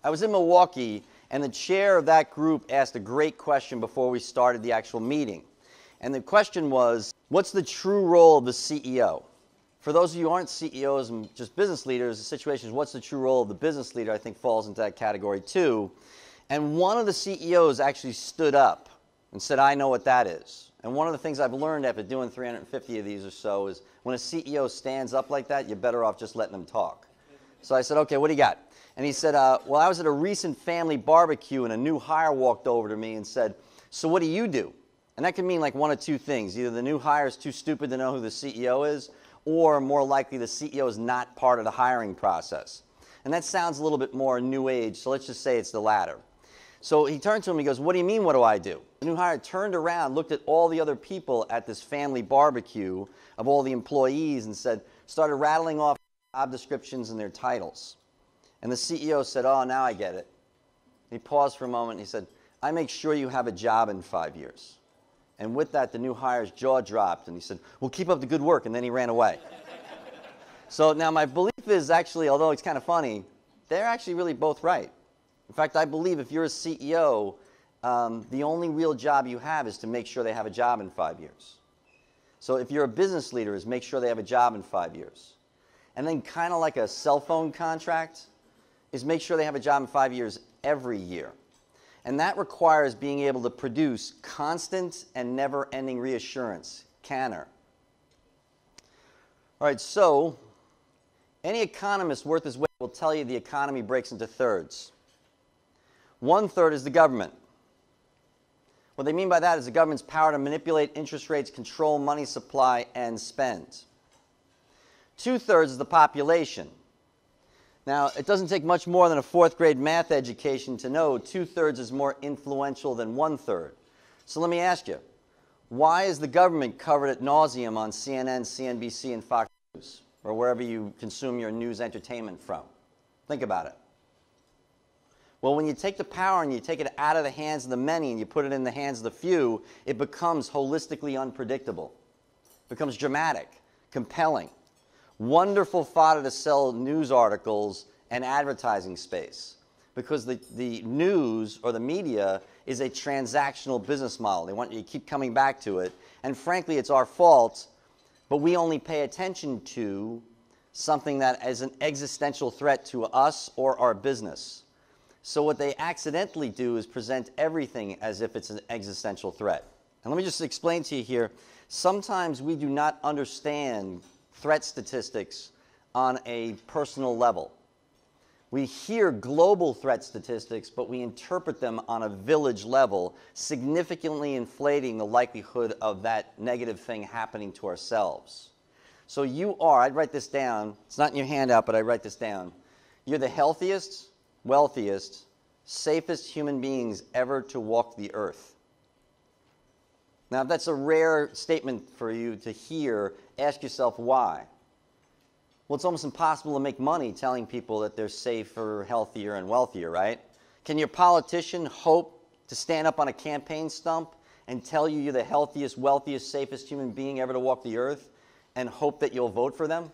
I was in Milwaukee, and the chair of that group asked a great question before we started the actual meeting. And the question was, what's the true role of the CEO? For those of you who aren't CEOs and just business leaders, the situation is what's the true role of the business leader, I think falls into that category too. And one of the CEOs actually stood up and said, I know what that is. And one of the things I've learned after doing 350 of these or so is when a CEO stands up like that, you're better off just letting them talk. So I said, okay, what do you got? And he said, well, I was at a recent family barbecue and a new hire walked over to me and said, so what do you do? And that can mean like one of two things. Either the new hire is too stupid to know who the CEO is, or more likely the CEO is not part of the hiring process. And that sounds a little bit more new age, so let's just say it's the latter. So he turned to him, he goes, what do you mean, what do I do? The new hire turned around, looked at all the other people at this family barbecue of all the employees and started rattling off job descriptions and their titles. And the CEO said, oh, now I get it. He paused for a moment and he said, I make sure you have a job in 5 years. And with that, the new hire's jaw dropped and he said, well, keep up the good work, and then he ran away. So now my belief is actually, although it's kind of funny, they're actually really both right. In fact, I believe if you're a CEO, the only real job you have is to make sure they have a job in 5 years. So if you're a business leader, is make sure they have a job in 5 years. And then kind of like a cell phone contract, is make sure they have a job in 5 years every year. And that requires being able to produce constant and never-ending reassurance, CANR. All right, so any economist worth his weight will tell you the economy breaks into thirds. 1/3 is the government. What they mean by that is the government's power to manipulate interest rates, control money supply, and spend. 2/3 is the population. Now, it doesn't take much more than a 4th grade math education to know 2/3 is more influential than 1/3. So let me ask you, why is the government covered ad nauseum on CNN, CNBC, and Fox News, or wherever you consume your news entertainment from? Think about it. Well, when you take the power and you take it out of the hands of the many and you put it in the hands of the few, it becomes holistically unpredictable. It becomes dramatic, compelling, wonderful fodder to sell news articles and advertising space. Because the news or the media is a transactional business model. They want you to keep coming back to it. And frankly, it's our fault, but we only pay attention to something that is an existential threat to us or our business. So what they accidentally do is present everything as if it's an existential threat. And let me just explain to you here, sometimes we do not understand threat statistics on a personal level. We hear global threat statistics, but we interpret them on a village level, significantly inflating the likelihood of that negative thing happening to ourselves. So you are, I'd write this down, it's not in your handout, but I write this down. You're the healthiest, wealthiest, safest human beings ever to walk the earth. Now, if that's a rare statement for you to hear, ask yourself why. Well, it's almost impossible to make money telling people that they're safer, healthier, and wealthier, right? Can your politician hope to stand up on a campaign stump and tell you you're the healthiest, wealthiest, safest human being ever to walk the earth and hope that you'll vote for them?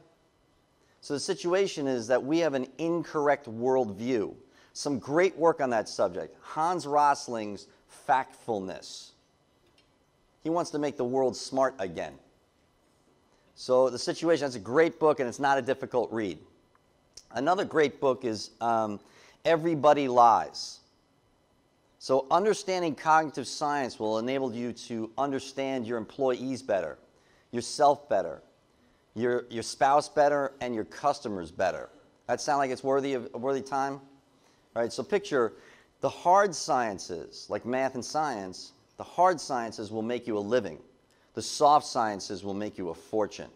So the situation is that we have an incorrect worldview. Some great work on that subject. Hans Rosling's Factfulness. He wants to make the world smart again. So the situation, that's a great book, and it's not a difficult read. Another great book is Everybody Lies. So understanding cognitive science will enable you to understand your employees better, yourself better, your spouse better, and your customers better. That sound like it's worthy time? Right, so picture the hard sciences, like math and science. The hard sciences will make you a living. The soft sciences will make you a fortune.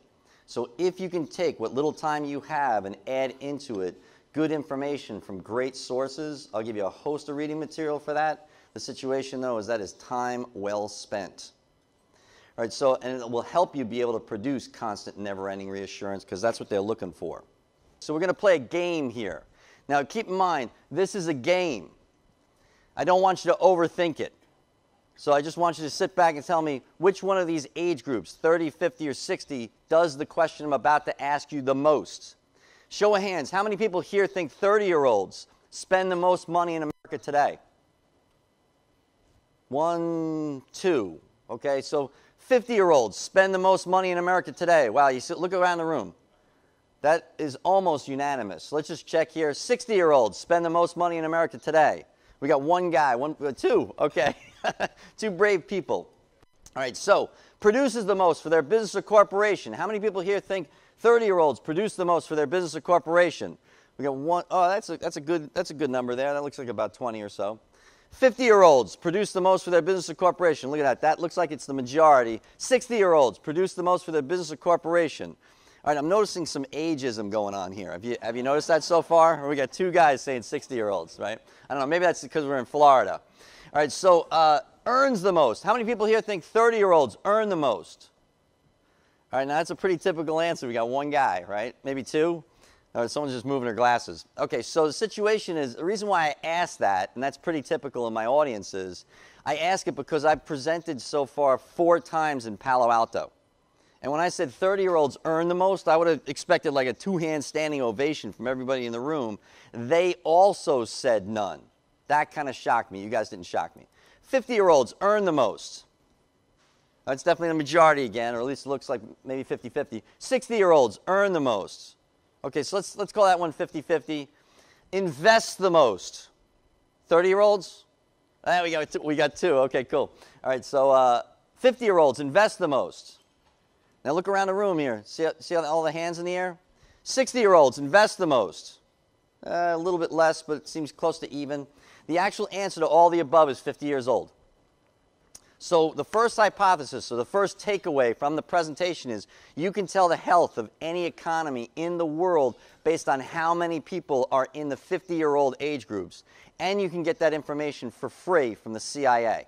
So if you can take what little time you have and add into it good information from great sources, I'll give you a host of reading material for that. The situation, though, is that is time well spent. All right, so, and it will help you be able to produce constant, never-ending reassurance, because that's what they're looking for. So we're going to play a game here. Now, keep in mind, this is a game. I don't want you to overthink it. So I just want you to sit back and tell me which one of these age groups, 30, 50, or 60, does the question I'm about to ask you the most. Show of hands, how many people here think 30-year-olds spend the most money in America today? 1, 2. Okay, so 50-year-olds spend the most money in America today. Wow, look around the room. That is almost unanimous. Let's just check here. 60-year-olds spend the most money in America today. We got one guy, two. Okay, two brave people. All right, so produces the most for their business or corporation. How many people here think 30-year-olds produce the most for their business or corporation? We got one. Oh, that's a good number there. That looks like about 20 or so. 50-year-olds produce the most for their business or corporation. Look at that. That looks like it's the majority. 60-year-olds produce the most for their business or corporation. All right, I'm noticing some ageism going on here. Have you noticed that so far? Or we got two guys saying 60-year-olds, right? I don't know. Maybe that's because we're in Florida. All right, so earns the most. How many people here think 30-year-olds earn the most? All right, now that's a pretty typical answer. We got one guy, right? Maybe two? Someone's just moving their glasses. Okay, so the situation is, the reason why I asked that, and that's pretty typical in my audiences, I ask it because I've presented so far 4 times in Palo Alto. And when I said 30-year-olds earn the most, I would have expected like a 2-hand standing ovation from everybody in the room. They also said none. That kind of shocked me. You guys didn't shock me. 50-year-olds earn the most. That's definitely the majority again, or at least it looks like maybe 50-50. 60-year-olds earn the most. Okay, so let's call that one 50-50. Invest the most. 30-year-olds? We got two. Okay, cool. All right, so 50-year-olds invest the most. Now look around the room here. See all the hands in the air? 60-year-olds invest the most. A little bit less, but it seems close to even. The actual answer to all the above is 50 years old. So the first hypothesis, or the first takeaway from the presentation is you can tell the health of any economy in the world based on how many people are in the 50-year-old age groups. And you can get that information for free from the CIA.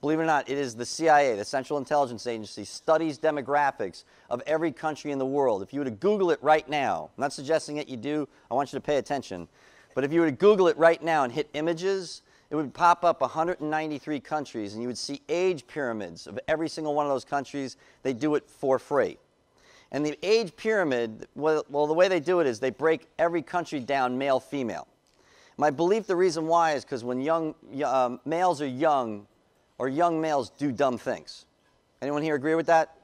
Believe it or not, it is the CIA, the Central Intelligence Agency, studies demographics of every country in the world. If you were to Google it right now, I'm not suggesting that you do, I want you to pay attention, but if you were to Google it right now and hit images, it would pop up 193 countries, and you would see age pyramids of every single one of those countries. They do it for free. And the age pyramid, well, the way they do it is they break every country down male, female. My belief, the reason why, is because when males are young, or young males do dumb things. Anyone here agree with that?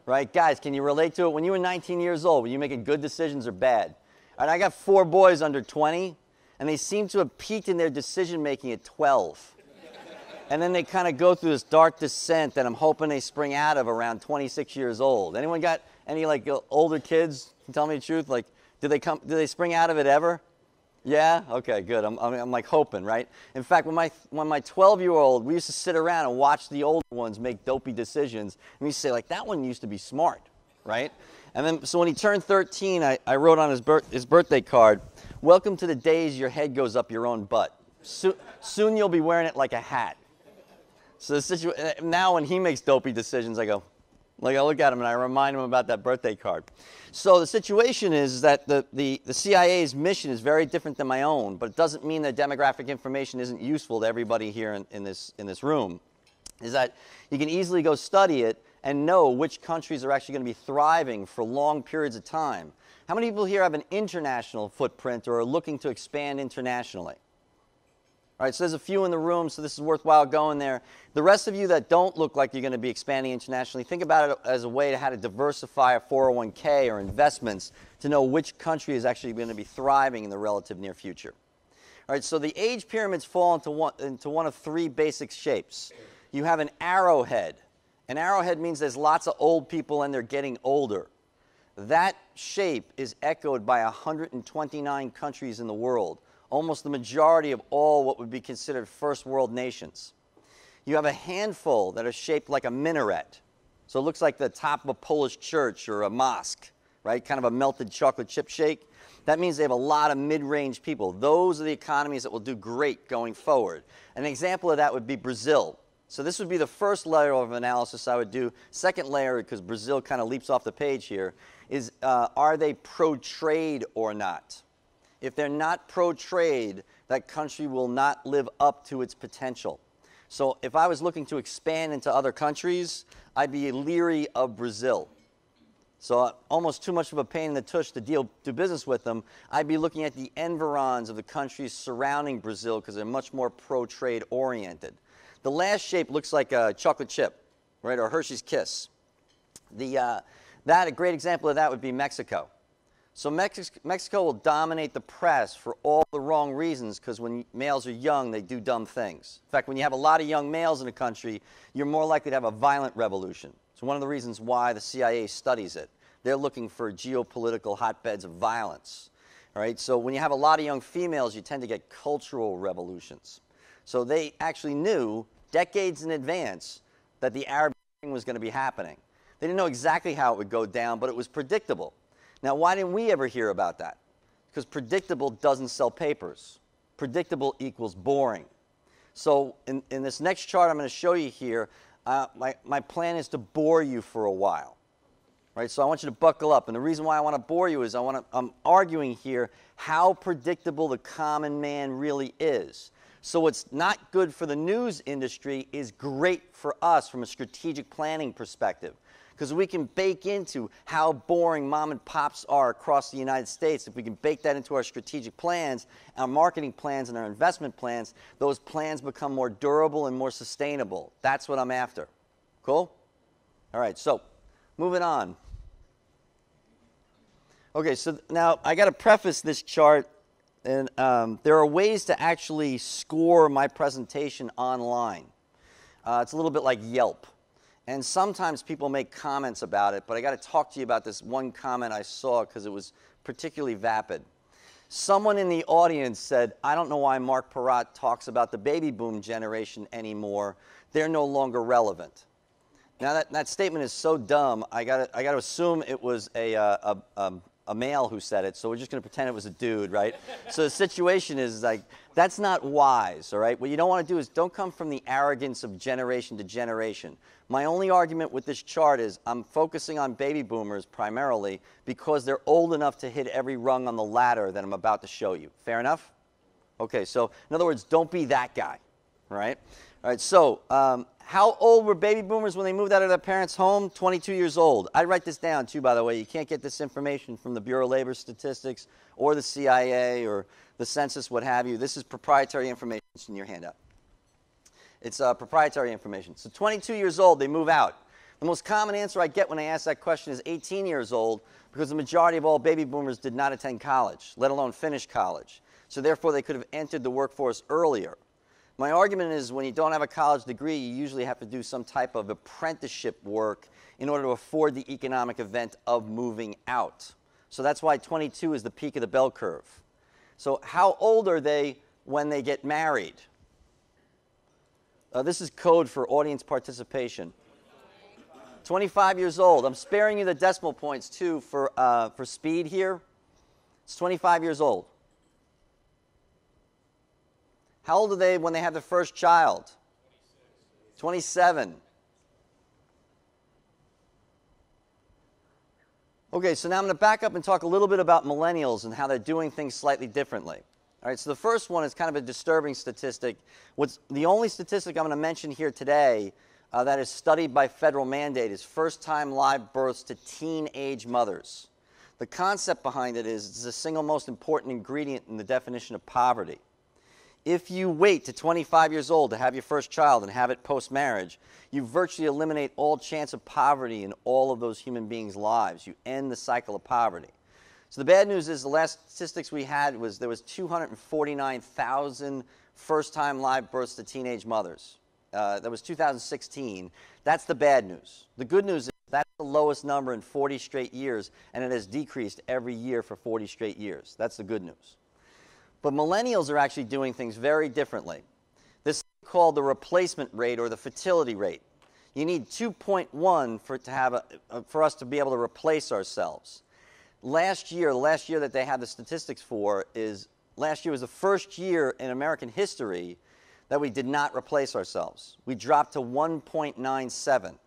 Right? Guys, can you relate to it? When you were 19 years old, were you making good decisions or bad? All right, I got 4 boys under 20, and they seem to have peaked in their decision-making at 12. And then they kind of go through this dark descent that I'm hoping they spring out of around 26 years old. Anyone got any like older kids? Can tell me the truth? Like, do they spring out of it ever? Yeah? Okay, good. I'm like hoping, right? In fact, when my 12-year-old, we used to sit around and watch the older ones make dopey decisions, and we used to say, like, that one used to be smart, right? And then, so when he turned 13, I wrote on his birthday card, "Welcome to the days your head goes up your own butt. Soon you'll be wearing it like a hat." So now when he makes dopey decisions, I look at him and I remind him about that birthday card. So the situation is that the CIA's mission is very different than my own, but it doesn't mean that demographic information isn't useful to everybody here in this room. Is that you can easily go study it and know which countries are actually going to be thriving for long periods of time. How many people here have an international footprint or are looking to expand internationally? All right, so there's a few in the room, so this is worthwhile going there. The rest of you that don't look like you're going to be expanding internationally, think about it as a way to how to diversify a 401k or investments to know which country is actually going to be thriving in the relative near future. All right, so the age pyramids fall into one of 3 basic shapes. You have an arrowhead. An arrowhead means there's lots of old people and they're getting older. That shape is echoed by 129 countries in the world, almost the majority of all what would be considered first world nations. You have a handful that are shaped like a minaret. So it looks like the top of a Polish church or a mosque, right? Kind of a melted chocolate chip shake. That means they have a lot of mid-range people. Those are the economies that will do great going forward. An example of that would be Brazil. So this would be the first layer of analysis I would do. Second layer, because Brazil kind of leaps off the page here, is are they pro-trade or not? If they're not pro-trade, that country will not live up to its potential. So if I was looking to expand into other countries, I'd be leery of Brazil. So almost too much of a pain in the tush to do business with them. I'd be looking at the environs of the countries surrounding Brazil because they're much more pro-trade oriented. The last shape looks like a chocolate chip, right, or Hershey's Kiss. A great example of that would be Mexico. So Mexico will dominate the press for all the wrong reasons because when males are young, they do dumb things. In fact, when you have a lot of young males in a country, you're more likely to have a violent revolution. It's one of the reasons why the CIA studies it. They're looking for geopolitical hotbeds of violence. All right? So when you have a lot of young females, you tend to get cultural revolutions. So they actually knew decades in advance that the Arab Spring was going to be happening. They didn't know exactly how it would go down, but it was predictable. Now, why didn't we ever hear about that? Because predictable doesn't sell papers. Predictable equals boring. So in this next chart I'm going to show you here, my plan is to bore you for a while. Right? So I want you to buckle up. And the reason why I want to bore you is I'm arguing here how predictable the common man really is. So what's not good for the news industry is great for us from a strategic planning perspective. Because we can bake into how boring mom and pops are across the United States. If we can bake that into our strategic plans, our marketing plans, and our investment plans, those plans become more durable and more sustainable. That's what I'm after. Cool? All right, so moving on. Okay, so now I got to preface this chart, and there are ways to actually score my presentation online. It's a little bit like Yelp. And sometimes people make comments about it, but I got to talk to you about this one comment I saw because it was particularly vapid. Someone in the audience said, I don't know why Mark Parrott talks about the baby boom generation anymore. They're no longer relevant. Now that statement is so dumb, I got to assume it was a male who said it, so we're just going to pretend it was a dude, right? So the situation is like, that's not wise, all right? What you don't want to do is don't come from the arrogance of generation to generation. My only argument with this chart is I'm focusing on baby boomers primarily because they're old enough to hit every rung on the ladder that I'm about to show you. Fair enough? Okay, so in other words, don't be that guy, right? All right, so how old were baby boomers when they moved out of their parents' home? 22 years old. I write this down, too, by the way. You can't get this information from the Bureau of Labor Statistics or the CIA or the census, what have you. This is proprietary information. It's in your handout. It's proprietary information. So 22 years old, they move out. The most common answer I get when I ask that question is 18 years old because the majority of all baby boomers did not attend college, let alone finish college. So therefore, they could have entered the workforce earlier. My argument is when you don't have a college degree, you usually have to do some type of apprenticeship work in order to afford the economic event of moving out. So that's why 22 is the peak of the bell curve. So how old are they when they get married? This is code for audience participation. 25 years old. I'm sparing you the decimal points, too, for speed here. It's 25 years old. How old are they when they have their first child? 27. Okay, so now I'm going to back up and talk a little bit about millennials and how they're doing things slightly differently. All right, so the first one is kind of a disturbing statistic. The only statistic I'm going to mention here today that is studied by federal mandate is first-time live births to teenage mothers. The concept behind it is it's the single most important ingredient in the definition of poverty. If you wait to 25 years old to have your first child and have it post-marriage, you virtually eliminate all chance of poverty in all of those human beings' lives. You end the cycle of poverty. So the bad news is the last statistics we had was there was 249,000 first-time live births to teenage mothers. That was 2016. That's the bad news. The good news is that's the lowest number in 40 straight years, and it has decreased every year for 40 straight years. That's the good news. But millennials are actually doing things very differently. This is called the replacement rate or the fertility rate. You need 2.1 for us to be able to replace ourselves. Last year, the last year that they had the statistics for is last year was the first year in American history that we did not replace ourselves. We dropped to 1.97. Now,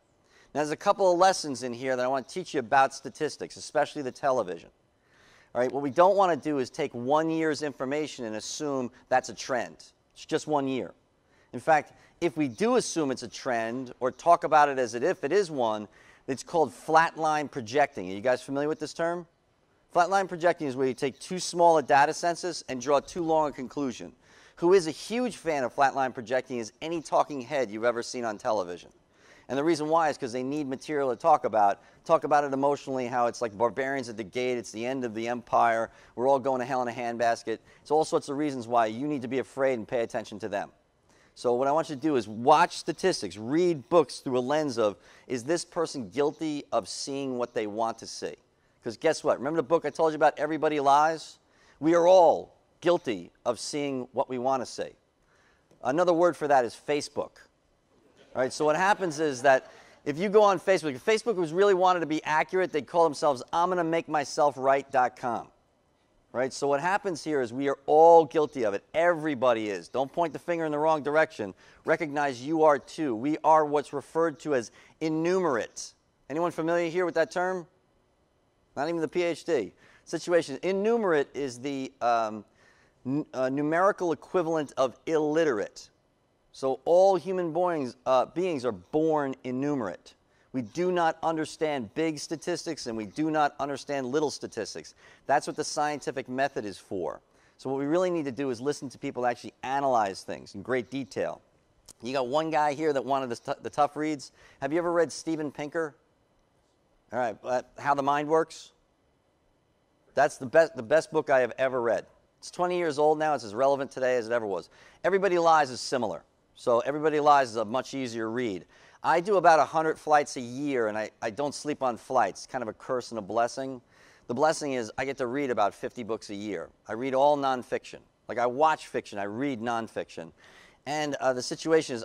there's a couple of lessons in here that I want to teach you about statistics, especially the television. All right, what we don't want to do is take 1 year's information and assume that's a trend. It's just 1 year. In fact, if we do assume it's a trend or talk about it as if it is one, It's called flatline projecting. Are you guys familiar with this term? Flatline projecting is where you take too small a data census and draw too long a conclusion. Who is a huge fan of flatline projecting is any talking head you've ever seen on television. And the reason why is because they need material to talk about it emotionally, how it's like barbarians at the gate, it's the end of the empire, we're all going to hell in a handbasket. It's all sorts of reasons why you need to be afraid and pay attention to them. So what I want you to do is watch statistics, read books through a lens of, is this person guilty of seeing what they want to see? Because guess what? Remember the book I told you about, Everybody Lies? We are all guilty of seeing what we want to see. Another word for that is Facebook. All right, so what happens is that if you go on Facebook, if Facebook was really wanted to be accurate, they'd call themselves I'm going to make myself right.com. Right? So what happens here is we are all guilty of it. Everybody is. Don't point the finger in the wrong direction. Recognize you are too. We are what's referred to as innumerate. Anyone familiar here with that term? Not even the PhD. Situation. Innumerate is the numerical equivalent of illiterate. So all human beings are born innumerate. We do not understand big statistics and we do not understand little statistics. That's what the scientific method is for. So what we really need to do is listen to people actually analyze things in great detail. You got one guy here that wanted the tough reads. Have you ever read Steven Pinker? All right, How the Mind Works? That's the best book I have ever read. It's 20 years old now. It's as relevant today as it ever was. Everybody Lies is similar. So Everybody Lies is a much easier read. I do about 100 flights a year, and I don't sleep on flights. It's kind of a curse and a blessing. The blessing is I get to read about 50 books a year. I read all nonfiction. Like I watch fiction, I read nonfiction. And the situation is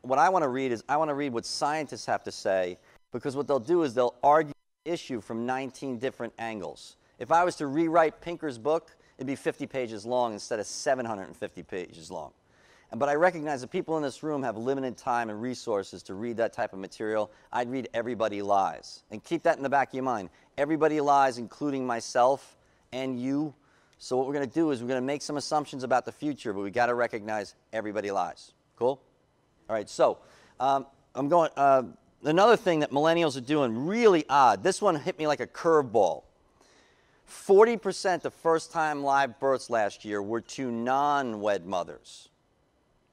what I want to read is I want to read what scientists have to say, because what they'll do is they'll argue the issue from 19 different angles. If I was to rewrite Pinker's book, it'd be 50 pages long instead of 750 pages long. But I recognize that people in this room have limited time and resources to read that type of material. I'd read Everybody Lies. And keep that in the back of your mind. Everybody lies, including myself and you. So what we're going to do is we're going to make some assumptions about the future, but we've got to recognize everybody lies. Cool? All right, so another thing that millennials are doing, really odd. This one hit me like a curveball. 40% of first-time live births last year were to non-wed mothers.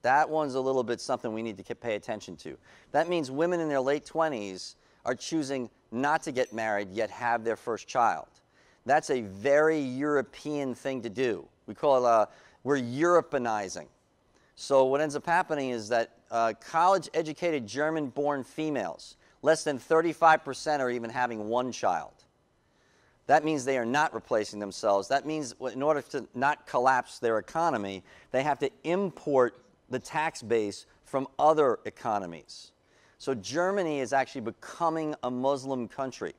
That one's a little bit something we need to pay attention to. That means women in their late 20s are choosing not to get married yet have their first child. That's a very European thing to do. We call it, we're Europeanizing. So what ends up happening is that college-educated German-born females, less than 35% are even having one child. That means they are not replacing themselves. That means in order to not collapse their economy, they have to import the tax base from other economies. So Germany is actually becoming a Muslim country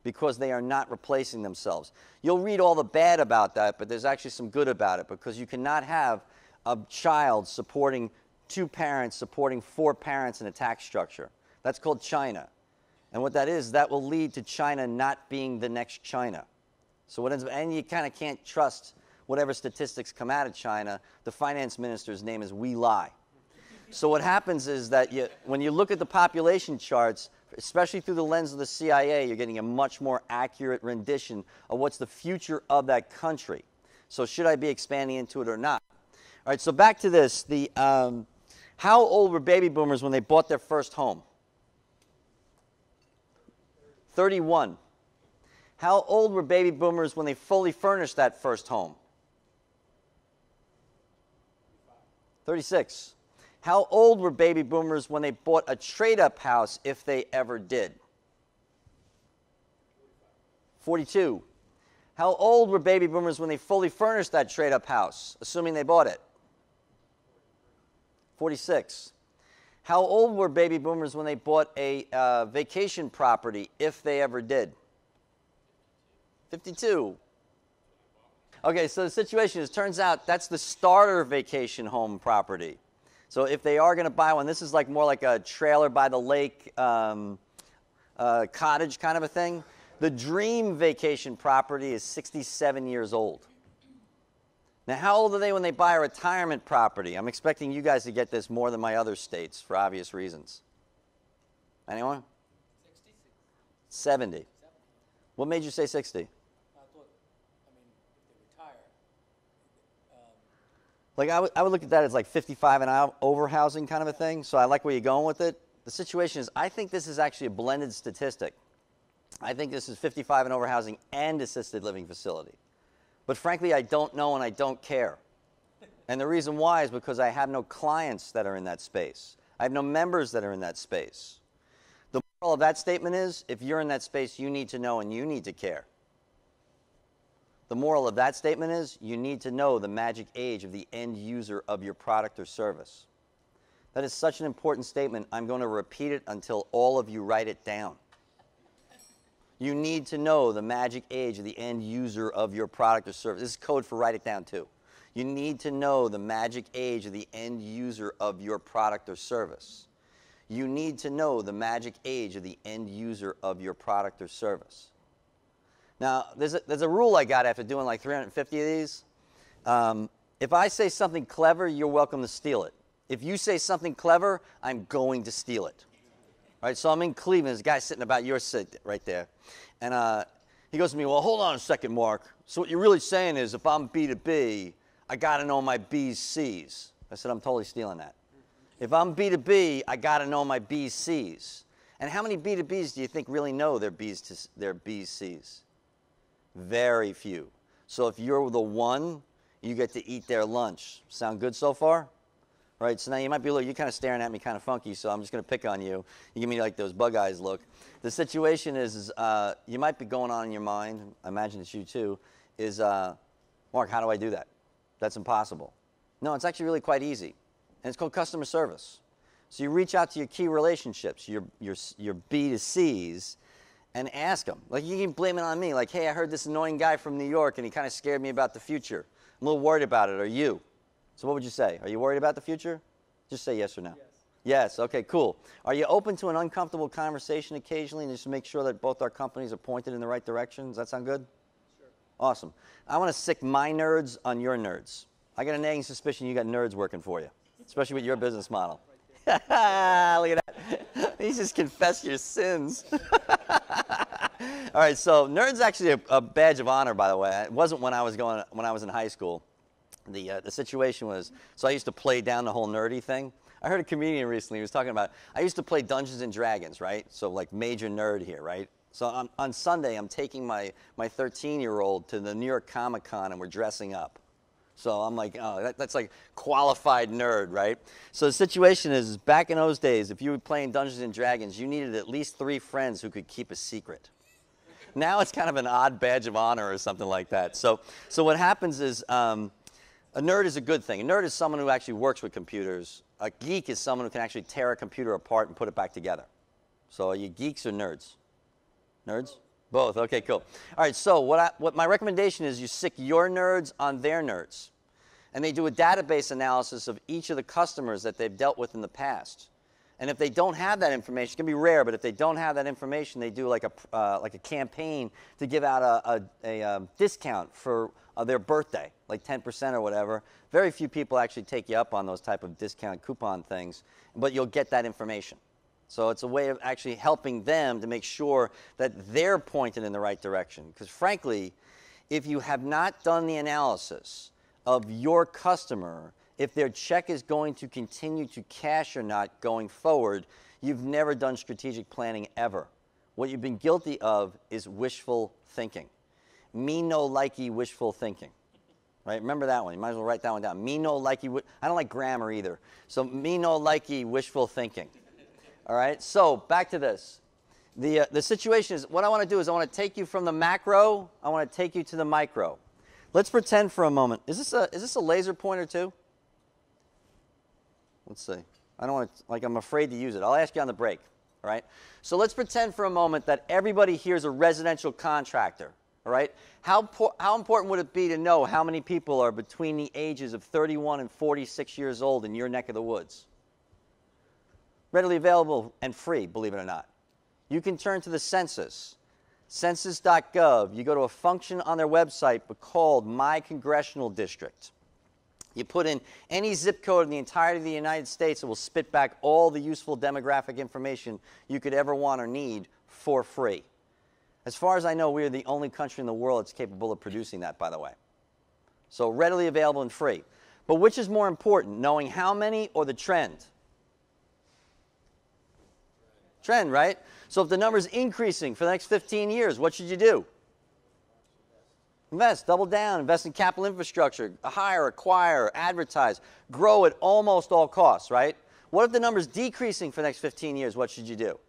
because they are not replacing themselves. You'll read all the bad about that, but there's actually some good about it, because you cannot have a child supporting two parents, supporting four parents in a tax structure. That's called China. And what that is, that will lead to China not being the next China. So what ends up, and you kind of can't trust whatever statistics come out of China. The finance minister's name is We Lie. So what happens is that when you look at the population charts, especially through the lens of the CIA, you're getting a much more accurate rendition of what's the future of that country. So should I be expanding into it or not? All right, so back to this. How old were baby boomers when they bought their first home? 31. How old were baby boomers when they fully furnished that first home? 36. How old were baby boomers when they bought a trade-up house, if they ever did? 42. How old were baby boomers when they fully furnished that trade-up house, assuming they bought it? 46. How old were baby boomers when they bought a vacation property, if they ever did? 52. Okay, so the situation is, turns out that's the starter vacation home property. So if they are going to buy one, this is like more like a trailer by the lake cottage kind of a thing. The dream vacation property is 67 years old. Now, how old are they when they buy a retirement property? I'm expecting you guys to get this more than my other states for obvious reasons. Anyone? 66. 70. What made you say 60? I thought, I mean, if they retire, Like I would look at that as like 55 and over housing kind of a thing. So I like where you're going with it. The situation is, I think this is actually a blended statistic. I think this is 55 and over housing and assisted living facility. But frankly, I don't know and I don't care. And the reason why is because I have no clients that are in that space. I have no members that are in that space. The moral of that statement is, if you're in that space, you need to know and you need to care. The moral of that statement is, you need to know the magic age of the end user of your product or service. That is such an important statement, I'm going to repeat it until all of you write it down. You need to know the magic age of the end user of your product or service. This is code for write it down too. You need to know the magic age of the end user of your product or service. You need to know the magic age of the end user of your product or service. Now, there's a rule I got after doing like 350 of these. If I say something clever, you're welcome to steal it. If you say something clever, I'm going to steal it. Right, so I'm in Cleveland. There's a guy sitting about your seat right there. And he goes to me, well, hold on a second, Mark. So what you're really saying is if I'm B2B, I got to know my B's, C's. I said, I'm totally stealing that. If I'm B2B, I got to know my B's, C's. And how many B2Bs do you think really know their B's, C's? Very few. So if you're the one, you get to eat their lunch. Sound good so far? Right, so now you might be, look, you're kind of staring at me kind of funky, so I'm just going to pick on you. You give me like those bug eyes look. The situation is you might be going on in your mind, I imagine it's you too, is, Mark, how do I do that? That's impossible. No, it's actually really quite easy, and it's called customer service. So you reach out to your key relationships, your B to C's, and ask them. Like, you can blame it on me, like, hey, I heard this annoying guy from New York, and he kind of scared me about the future. I'm a little worried about it, are you? So what would you say? Are you worried about the future? Just say yes or no. Yes. Yes, okay, cool. Are you open to an uncomfortable conversation occasionally and just make sure that both our companies are pointed in the right direction? Does that sound good? Sure. Awesome. I want to sick my nerds on your nerds. I got a nagging suspicion you got nerds working for you, especially with your business model. Look at that. You just confess your sins. All right, so nerd's actually a badge of honor, by the way. It wasn't when I was in high school. The situation was, so I used to play down the whole nerdy thing. I heard a comedian recently who was talking about, I used to play Dungeons and Dragons, right? So like major nerd here, right? So on Sunday, I'm taking my 13-year-old to the New York Comic Con and we're dressing up. So I'm like, oh, that's like qualified nerd, right? So the situation is, back in those days, if you were playing Dungeons and Dragons, you needed at least 3 friends who could keep a secret. Now it's kind of an odd badge of honor or something like that. So what happens is, a nerd is a good thing. A nerd is someone who actually works with computers. A geek is someone who can actually tear a computer apart and put it back together. So are you geeks or nerds? Nerds? Both. Okay, cool. All right, so what my recommendation is, you sick your nerds on their nerds. And they do a database analysis of each of the customers that they've dealt with in the past. And if they don't have that information, it can be rare, but if they don't have that information, they do like a campaign to give out a discount for their birthday, like 10% or whatever. Very few people actually take you up on those type of discount coupon things, but you'll get that information. So it's a way of actually helping them to make sure that they're pointed in the right direction. Because frankly, if you have not done the analysis of your customer, if their check is going to continue to cash or not going forward, you've never done strategic planning ever. What you've been guilty of is wishful thinking. Me no likey wishful thinking. Right? Remember that one. You might as well write that one down. Me no likey. I don't like grammar either. So me no likey wishful thinking. All right? So back to this. The situation is, what I want to do is I want to take you from the macro. I want to take you to the micro. Let's pretend for a moment. Is this a laser pointer too? Let's see. I don't want to, like, I'm afraid to use it. I'll ask you on the break. All right? So let's pretend for a moment that everybody here is a residential contractor. All right? How important would it be to know how many people are between the ages of 31 and 46 years old in your neck of the woods? Readily available and free, believe it or not. You can turn to the census, census.gov. You go to a function on their website called My Congressional District. You put in any zip code in the entirety of the United States, it will spit back all the useful demographic information you could ever want or need for free. As far as I know, we are the only country in the world that's capable of producing that, by the way. So readily available and free. But which is more important, knowing how many or the trend? Trend, right? So if the number's increasing for the next 15 years, what should you do? Invest, double down, invest in capital infrastructure, hire, acquire, advertise, grow at almost all costs, right? What if the number's decreasing for the next 15 years? What should you do?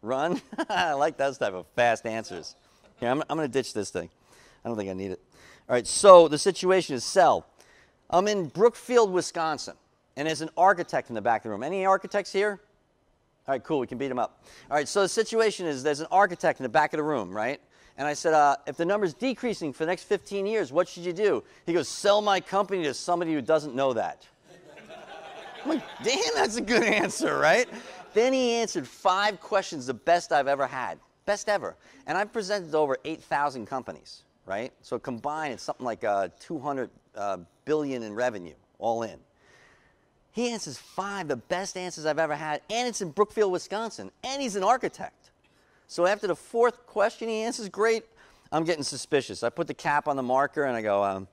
Run? I like those type of fast answers. Here, I'm going to ditch this thing. I don't think I need it. All right, so the situation is sell. I'm in Brookfield, Wisconsin, and there's an architect in the back of the room. Any architects here? All right, cool, we can beat him up. All right, so the situation is there's an architect in the back of the room, right? And I said, if the number's decreasing for the next 15 years, what should you do? He goes, sell my company to somebody who doesn't know that. I'm like, damn, that's a good answer, right? Then he answered 5 questions, the best I've ever had. Best ever. And I've presented to over 8,000 companies, right? So combined, it's something like 200 billion in revenue, all in. He answers 5, the best answers I've ever had, and it's in Brookfield, Wisconsin, and he's an architect. So after the 4th question he answers great, I'm getting suspicious. I put the cap on the marker and I go,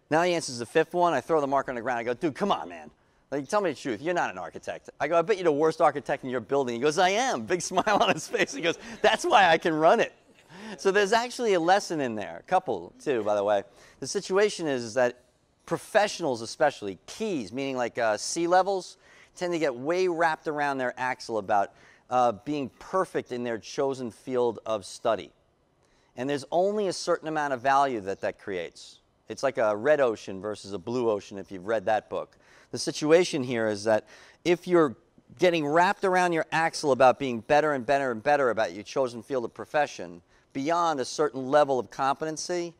now he answers the 5th one. I throw the marker on the ground. I go, dude, come on, man. Like, tell me the truth. You're not an architect. I go, I bet you're the worst architect in your building. He goes, I am. Big smile on his face. He goes, that's why I can run it. So there's actually a lesson in there, a couple too, by the way. The situation is that professionals especially, keys, meaning like C-levels, tend to get way wrapped around their axle about being perfect in their chosen field of study. And there's only a certain amount of value that creates. It's like a red ocean versus a blue ocean if you've read that book. The situation here is that if you're getting wrapped around your axle about being better and better and better about your chosen field of profession beyond a certain level of competency,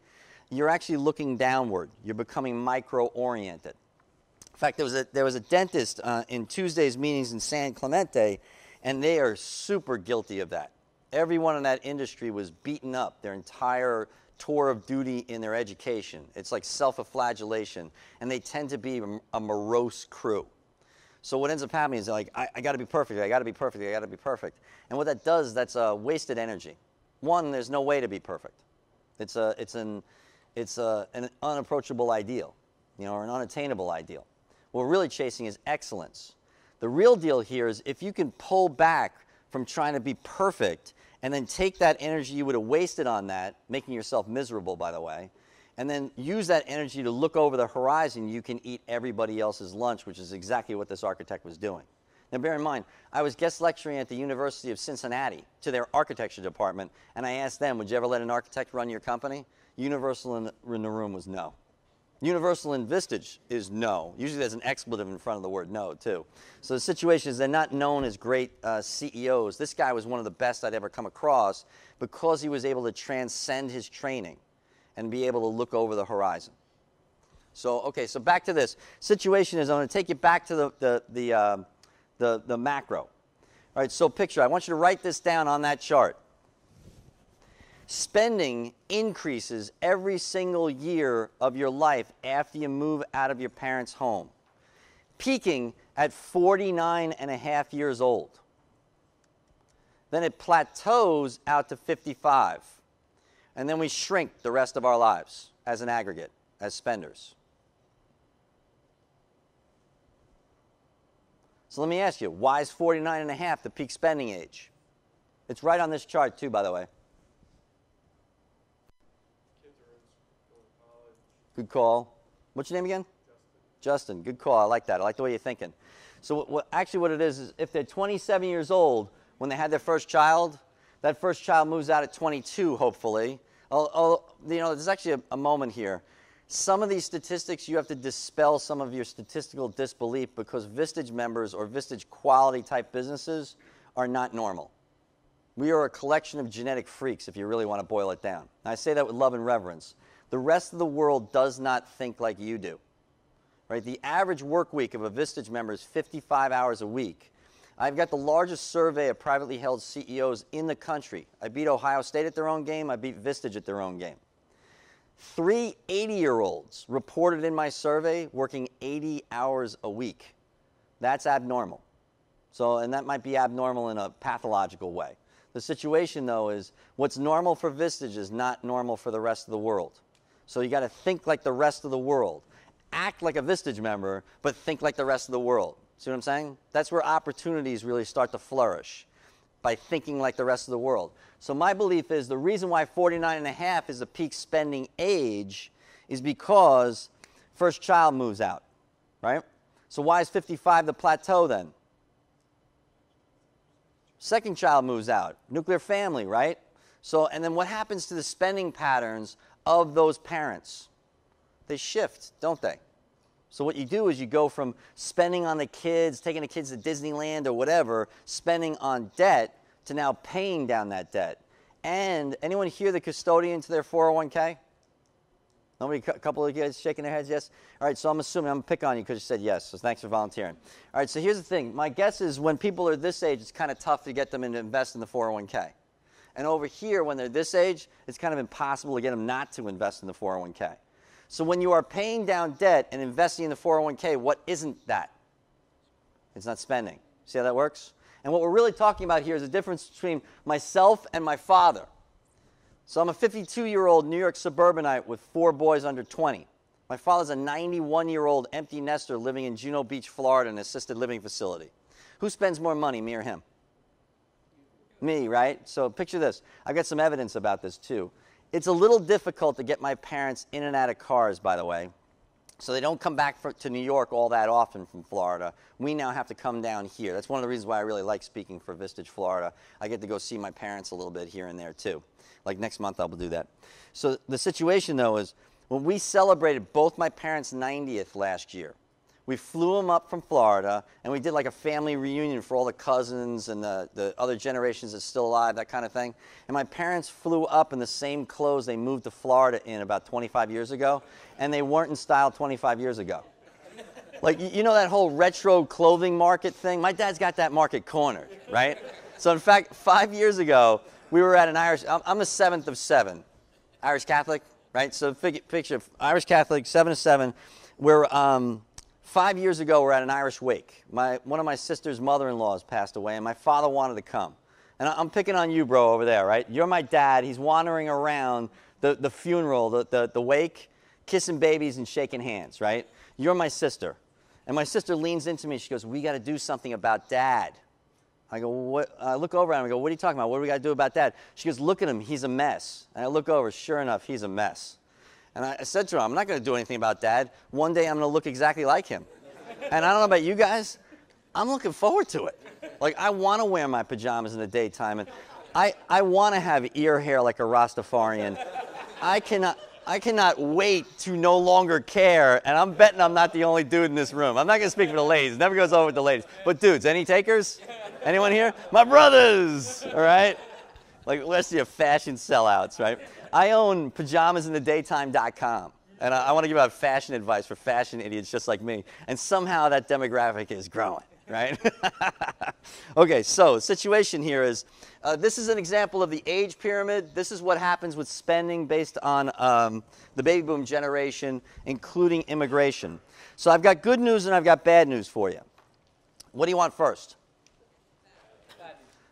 you're actually looking downward. You're becoming micro-oriented. In fact, there was a dentist in Tuesday's meetings in San Clemente, and they are super guilty of that. Everyone in that industry was beaten up their entire tour of duty in their education. It's like self-flagellation, and they tend to be a morose crew. So what ends up happening is they're like, I got to be perfect, I got to be perfect, I got to be perfect. And what that does, that's wasted energy. One, there's no way to be perfect. It's an unapproachable ideal, or an unattainable ideal. What we're really chasing is excellence. The real deal here is if you can pull back from trying to be perfect and then take that energy you would have wasted on that, making yourself miserable, by the way, and then use that energy to look over the horizon, you can eat everybody else's lunch, which is exactly what this architect was doing. Now, bear in mind, I was guest lecturing at the University of Cincinnati to their architecture department, and I asked them, would you ever let an architect run your company? Universal in the room was no. Universal in Vistage is no. Usually there's an expletive in front of the word no, too. So the situation is they're not known as great CEOs. This guy was one of the best I'd ever come across because he was able to transcend his training and be able to look over the horizon. So, okay, so back to this. Situation is I'm going to take you back to the macro. All right, so picture. I want you to write this down on that chart. Spending increases every single year of your life after you move out of your parents' home, peaking at 49 and a half years old. Then it plateaus out to 55. And then we shrink the rest of our lives as an aggregate, as spenders. So let me ask you, why is 49 and a half the peak spending age? It's right on this chart too, by the way. Good call. What's your name again? Justin. Good call. I like that. I like the way you're thinking. So actually what it is if they're 27 years old when they had their first child, that first child moves out at 22, hopefully. There's actually a moment here. Some of these statistics, you have to dispel some of your statistical disbelief because Vistage members or Vistage quality type businesses are not normal. We are a collection of genetic freaks, if you really want to boil it down. And I say that with love and reverence. The rest of the world does not think like you do. Right? The average work week of a Vistage member is 55 hours a week. I've got the largest survey of privately held CEOs in the country. I beat Ohio State at their own game. I beat Vistage at their own game. 3 80-year-olds reported in my survey working 80 hours a week. That's abnormal. And that might be abnormal in a pathological way. The situation, though, is what's normal for Vistage is not normal for the rest of the world. So you got to think like the rest of the world. Act like a Vistage member, but think like the rest of the world. See what I'm saying? That's where opportunities really start to flourish, by thinking like the rest of the world. So my belief is the reason why 49.5 is the peak spending age is because first child moves out, right? So why is 55 the plateau then? Second child moves out, nuclear family, right? So, and then what happens to the spending patterns of those parents? They shift, don't they? So what you do is you go from spending on the kids, taking the kids to Disneyland or whatever, spending on debt, to now paying down that debt. And anyone here the custodian to their 401k? Nobody, a couple of you guys shaking their heads, yes? All right, so I'm assuming, I'm going to pick on you because you said yes, so thanks for volunteering. All right, so here's the thing. My guess is when people are this age, it's kind of tough to get them to invest in the 401k. And over here, when they're this age, it's kind of impossible to get them not to invest in the 401k. So when you are paying down debt and investing in the 401k, what isn't that? It's not spending. See how that works? And what we're really talking about here is the difference between myself and my father. So I'm a 52-year-old New York suburbanite with 4 boys under 20. My father's a 91-year-old empty nester living in Juno Beach, Florida, in an assisted living facility. Who spends more money, me or him? Me, right? So picture this. I've got some evidence about this, too. It's a little difficult to get my parents in and out of cars, by the way. So they don't come back to New York all that often from Florida. We now have to come down here. That's one of the reasons why I really like speaking for Vistage, Florida. I get to go see my parents a little bit here and there, too. Like next month, I'll do that. So the situation, though, is when we celebrated both my parents' 90th last year, we flew them up from Florida, and we did like a family reunion for all the cousins and the other generations that's still alive, that kind of thing. And my parents flew up in the same clothes they moved to Florida in about 25 years ago, and they weren't in style 25 years ago. Like, you know that whole retro clothing market thing? My dad's got that market cornered, right? So in fact, 5 years ago, we were at an Irish, I'm the 7th of 7, Irish Catholic, right? So picture Irish Catholic, 7 of 7. We're 5 years ago, we're at an Irish wake. One of my sister's mother-in-laws passed away, and my father wanted to come. And I'm picking on you, bro, over there, right? You're my dad. He's wandering around the funeral, the wake, kissing babies and shaking hands, right? You're my sister. And my sister leans into me. She goes, we got to do something about Dad. I go, what? I look over at him. I go, what are you talking about? What do we got to do about Dad? She goes, look at him. He's a mess. And I look over. Sure enough, he's a mess. And I said to her, I'm not going to do anything about Dad. One day I'm going to look exactly like him. And I don't know about you guys, I'm looking forward to it. Like, I want to wear my pajamas in the daytime. And I want to have ear hair like a Rastafarian. I cannot wait to no longer care. And I'm betting I'm not the only dude in this room. I'm not going to speak for the ladies. It never goes over with the ladies. But dudes, any takers? Anyone here? My brothers, all right? Like, let's see, fashion sellouts, right? I own pajamasinthedaytime.com, and I want to give out fashion advice for fashion idiots just like me, and somehow that demographic is growing, right? Okay, so the situation here is, this is an example of the age pyramid. This is what happens with spending based on the baby boom generation, including immigration. So I've got good news and I've got bad news for you. What do you want first?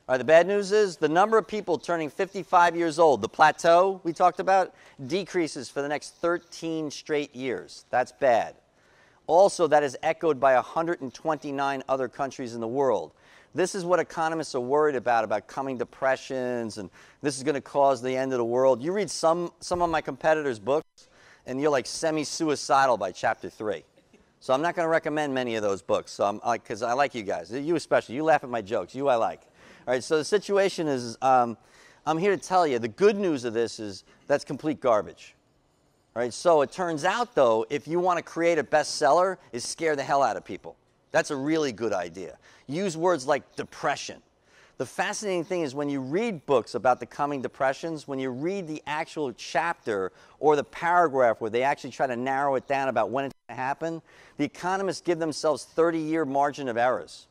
All right, the bad news is the number of people turning 55 years old, the plateau we talked about, decreases for the next 13 straight years. That's bad. Also, that is echoed by 129 other countries in the world. This is what economists are worried about coming depressions, and this is going to cause the end of the world. You read some of my competitors' books, and you're like semi-suicidal by chapter 3. So I'm not going to recommend many of those books, so because I like you guys. You especially. You laugh at my jokes. You I like. All right, so the situation is, I'm here to tell you, the good news of this is that's complete garbage. All right, so it turns out, though, if you want to create a bestseller, is scare the hell out of people. That's a really good idea. Use words like depression. The fascinating thing is when you read books about the coming depressions, when you read the actual chapter or the paragraph where they actually try to narrow it down about when it's going to happen, the economists give themselves 30-year margin of errors.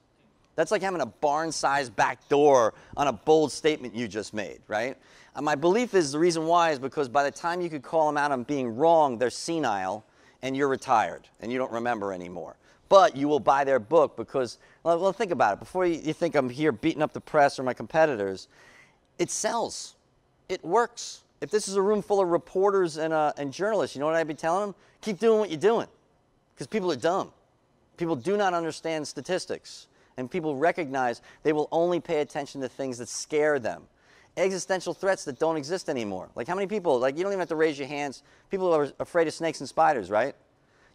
That's like having a barn-sized back door on a bold statement you just made, right? And my belief is the reason why is because by the time you could call them out on being wrong, they're senile, and you're retired, and you don't remember anymore. But you will buy their book because, well think about it. Before you think I'm here beating up the press or my competitors, It sells. It works. If this is a room full of reporters and journalists, you know what I'd be telling them? Keep doing what you're doing, because people are dumb. People do not understand statistics, and people recognize they will only pay attention to things that scare them. Existential threats that don't exist anymore. Like how many people, like you don't even have to raise your hands, people are afraid of snakes and spiders, right?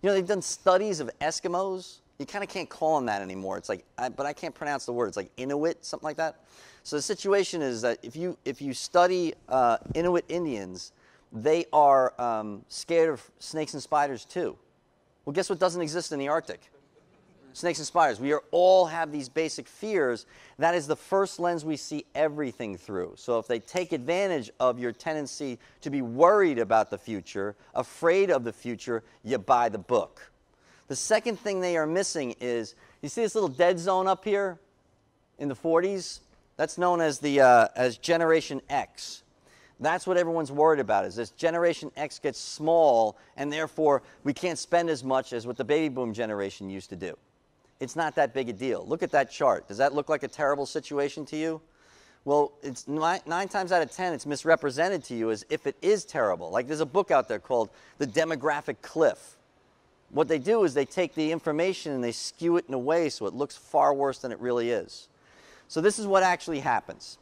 You know, they've done studies of Eskimos. You kind of can't call them that anymore. It's like, but I can't pronounce the word. It's like Inuit, something like that. So the situation is that if you study Inuit Indians, they are scared of snakes and spiders too. Well, guess what doesn't exist in the Arctic? Snakes and spiders. We all have these basic fears. That is the first lens we see everything through. So if they take advantage of your tendency to be worried about the future, afraid of the future, you buy the book. The second thing they are missing is, you see this little dead zone up here in the 40s? That's known as the as Generation X. That's what everyone's worried about, is this Generation X gets small, and therefore we can't spend as much as what the baby boom generation used to do. It's not that big a deal. Look at that chart. Does that look like a terrible situation to you? Well, it's nine times out of 10, it's misrepresented to you as if it is terrible. Like there's a book out there called The Demographic Cliff. What they do is they take the information and they skew it in a way so it looks far worse than it really is. So this is what actually happens.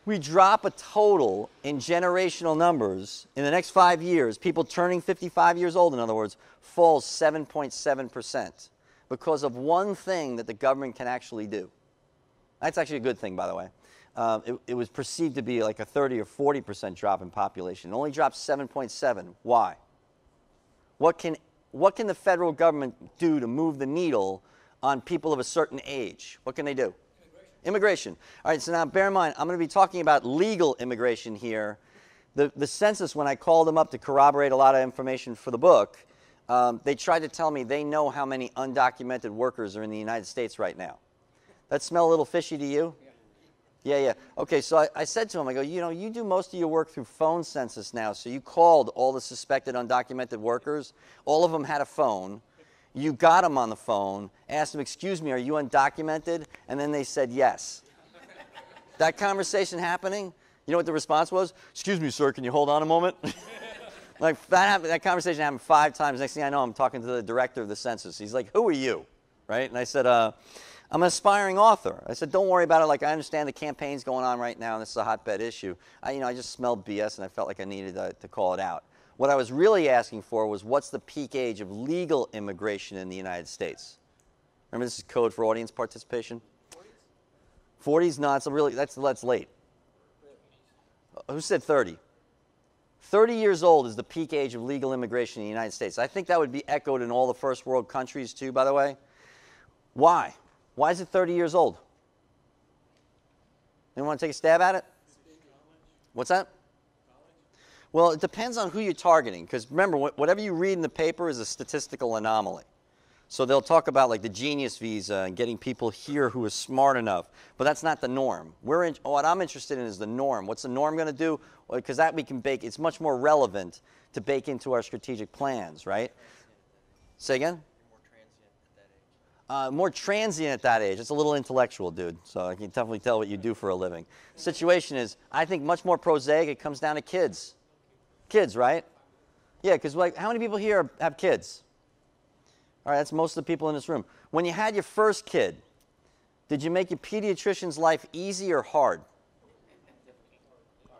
We drop a total in generational numbers in the next 5 years. People turning 55 years old, in other words, falls 7.7%. Because of one thing that the government can actually do. That's actually a good thing, by the way. It was perceived to be like a 30 or 40% drop in population. It only dropped 7.7. Why? What can the federal government do to move the needle on people of a certain age? What can they do? Immigration. All right, so now bear in mind, I'm going to be talking about legal immigration here. The census, when I called them up to corroborate a lot of information for the book, they tried to tell me they know how many undocumented workers are in the United States right now. That smell a little fishy to you? Yeah. Okay, so I said to them, I go, you know, you do most of your work through phone census now, so you called all the suspected undocumented workers. All of them had a phone. You got them on the phone, asked them, excuse me, are you undocumented? And then they said yes. That conversation happening, you know what the response was? Excuse me, sir, can you hold on a moment? Like that conversation happened 5 times. Next thing I know, I'm talking to the director of the census. He's like, who are you? Right? And I said, I'm an aspiring author. I said, don't worry about it. Like, I understand the campaign's going on right now, and this is a hotbed issue. I just smelled BS, and I felt like I needed to call it out. What I was really asking for was, what's the peak age of legal immigration in the United States? Remember, this is code for audience participation? 40s? No, that's late. Who said 30? 30 years old is the peak age of legal immigration in the United States. I think that would be echoed in all the first world countries too, by the way. Why? Why is it 30 years old? Anyone want to take a stab at it? What's that? Well, it depends on who you're targeting, because remember, whatever you read in the paper is a statistical anomaly. So they'll talk about like the genius visa and getting people here who are smart enough, but that's not the norm. What I'm interested in is the norm. What's the norm going to do? Because that we can bake, it's much more relevant to bake into our strategic plans, right? Say again? More transient at that age. It's a little intellectual, dude, so I can definitely tell what you do for a living. Situation is, I think much more prosaic. It comes down to kids. Kids, right? Yeah, because like, how many people here have kids? All right, that's most of the people in this room. When you had your first kid, did you make your pediatrician's life easy or hard?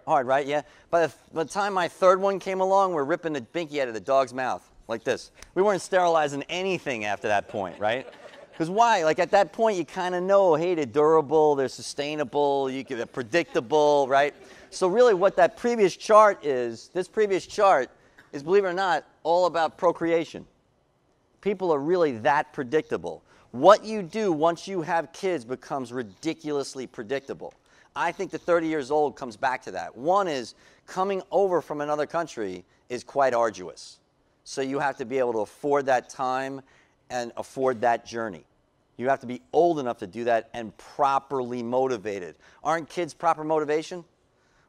Hard, right? Yeah. By the time my third one came along, we're ripping the binky out of the dog's mouth like this. We weren't sterilizing anything after that point, right? Because why? Like at that point, you kind of know, hey, they're durable, they're sustainable, they're predictable, right? So really what that previous chart is, this previous chart is, believe it or not, all about procreation. People are really that predictable. What you do once you have kids becomes ridiculously predictable. I think the 30 years old comes back to that. One is, coming over from another country is quite arduous. So you have to be able to afford that time and afford that journey. You have to be old enough to do that and properly motivated. Aren't kids proper motivation?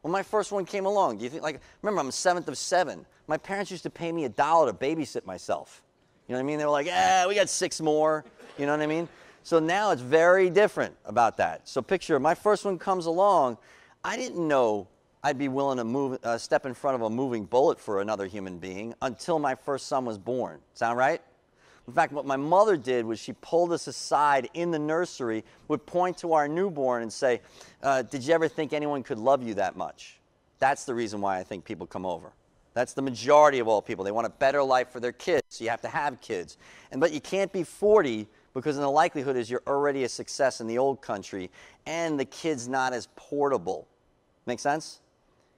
When my first one came along, do you think, like, remember, I'm the 7th of 7. My parents used to pay me $1 to babysit myself. You know what I mean? They were like, we got 6 more. You know what I mean? So now it's very different about that. So picture, my first one comes along. I didn't know I'd be willing to step in front of a moving bullet for another human being until my first son was born. Sound right? In fact, what my mother did was she pulled us aside in the nursery, would point to our newborn and say, did you ever think anyone could love you that much? That's the reason why I think people come over. That's the majority of all people. They want a better life for their kids, so you have to have kids. But you can't be 40 because then the likelihood is you're already a success in the old country and the kid's not as portable. Make sense?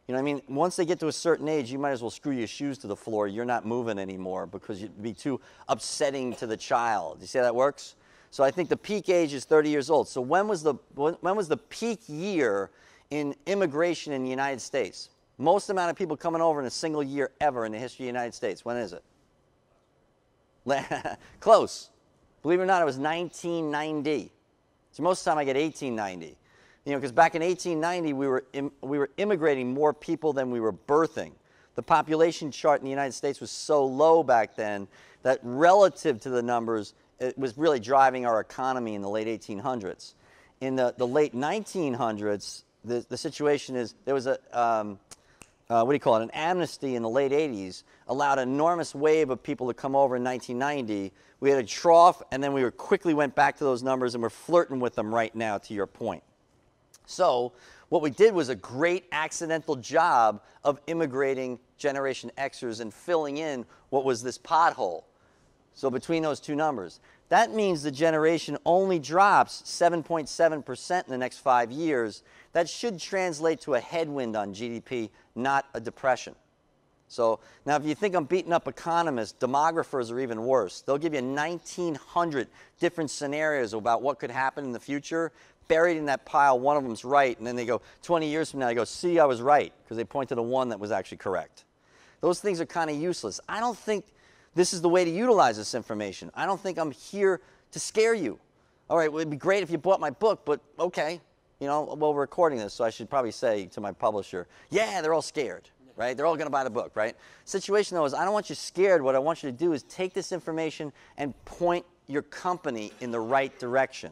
You know what I mean? Once they get to a certain age, you might as well screw your shoes to the floor. You're not moving anymore because you'd be too upsetting to the child. You see how that works? So I think the peak age is 30 years old. So when was the peak year in immigration in the United States? Most amount of people coming over in a single year ever in the history of the United States. When is it? Close. Believe it or not, it was 1990. So most of the time I get 1890. You know, because back in 1890, we were immigrating more people than we were birthing. The population chart in the United States was so low back then that relative to the numbers, it was really driving our economy in the late 1800s. In the late 1900s, the situation is there was an amnesty in the late 80s, allowed an enormous wave of people to come over in 1990. We had a trough, and then we quickly went back to those numbers, and we're flirting with them right now, to your point. So what we did was a great accidental job of immigrating Generation Xers and filling in what was this pothole. So between those two numbers. That means the generation only drops 7.7% in the next 5 years. That should translate to a headwind on GDP, not a depression. So now if you think I'm beating up economists, demographers are even worse. They'll give you 1,900 different scenarios about what could happen in the future. Buried in that pile, one of them's right, and then they go 20 years from now, they go, see, I was right, because they point to the one that was actually correct. Those things are kind of useless. I don't think this is the way to utilize this information. I don't think I'm here to scare you. All right, well, it'd be great if you bought my book, but okay. You know, well, we're recording this, so I should probably say to my publisher, yeah, they're all scared, right? They're all going to buy the book, right? Situation, though, is I don't want you scared. What I want you to do is take this information and point your company in the right direction.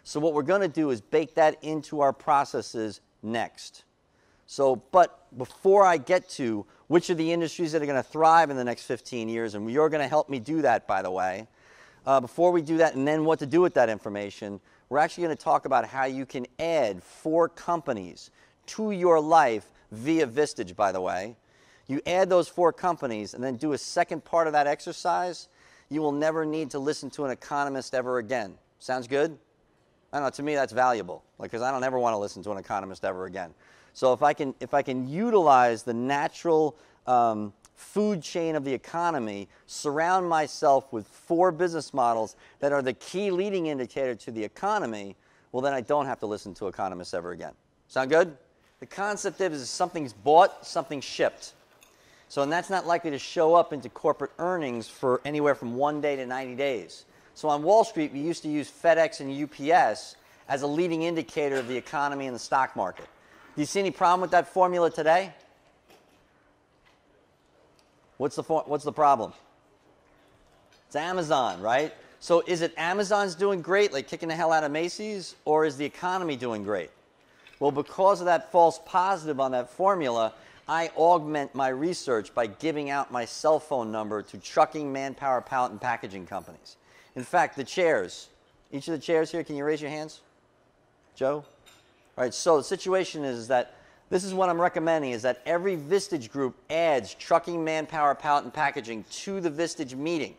So what we're going to do is bake that into our processes next. So, but before I get to which are the industries that are going to thrive in the next 15 years, and you're going to help me do that, by the way, before we do that and then what to do with that information, we're actually going to talk about how you can add 4 companies to your life via Vistage, by the way. You add those 4 companies and then do a second part of that exercise, you will never need to listen to an economist ever again. Sounds good? I don't know, to me that's valuable, because I don't ever want to listen to an economist ever again. So if I can utilize the natural food chain of the economy, surround myself with 4 business models that are the key leading indicator to the economy, well then I don't have to listen to economists ever again. Sound good? The concept is something's bought, something's shipped. So, and that's not likely to show up into corporate earnings for anywhere from 1 day to 90 days. So on Wall Street, we used to use FedEx and UPS as a leading indicator of the economy and the stock market. Do you see any problem with that formula today? What's the problem? It's Amazon, right? So is it Amazon's doing great, like kicking the hell out of Macy's, or is the economy doing great? Well, because of that false positive on that formula, I augment my research by giving out my cell phone number to trucking, manpower, pallet, and packaging companies. In fact, the chairs, each of the chairs here, can you raise your hands? Joe? All right, so the situation is that this is what I'm recommending, is that every Vistage group adds trucking, manpower, pallet, and packaging to the Vistage meeting.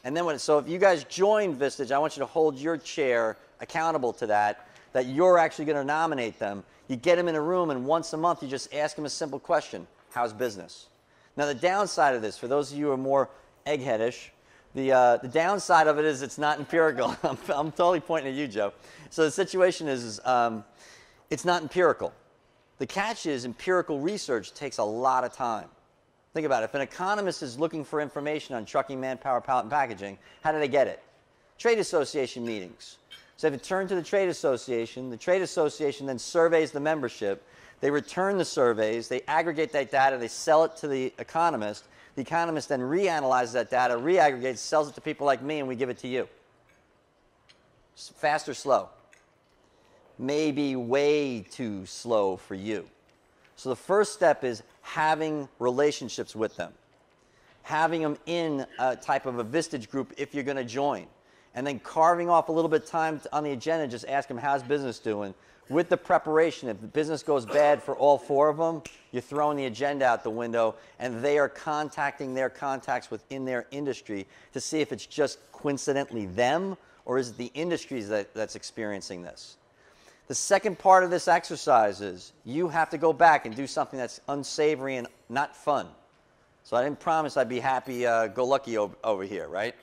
And then so if you guys join Vistage, I want you to hold your chair accountable to that you're actually going to nominate them. You get them in a room, and once a month you just ask them a simple question: how's business? Now the downside of this, for those of you who are more eggheadish, the downside of it is it's not empirical. I'm totally pointing at you, Joe. So the situation is it's not empirical. The catch is empirical research takes a lot of time. Think about it. If an economist is looking for information on trucking, manpower, pallet, and packaging, how do they get it? Trade association meetings. So if you turn to the trade association then surveys the membership. They return the surveys. They aggregate that data. They sell it to the economist. The economist then reanalyzes that data, reaggregates, sells it to people like me, and we give it to you. Fast or slow? may be way too slow for you. So the first step is having relationships with them, having them in a type of a Vistage group if you're going to join, and then carving off a little bit of time on the agenda, just ask them, how's business doing? With the preparation, if the business goes bad for all four of them, you're throwing the agenda out the window, and they are contacting their contacts within their industry to see if it's just coincidentally them, or is it the industries that's experiencing this. The second part of this exercise is you have to go back and do something that's unsavory and not fun. So I didn't promise I'd be happy-go-lucky over here, right?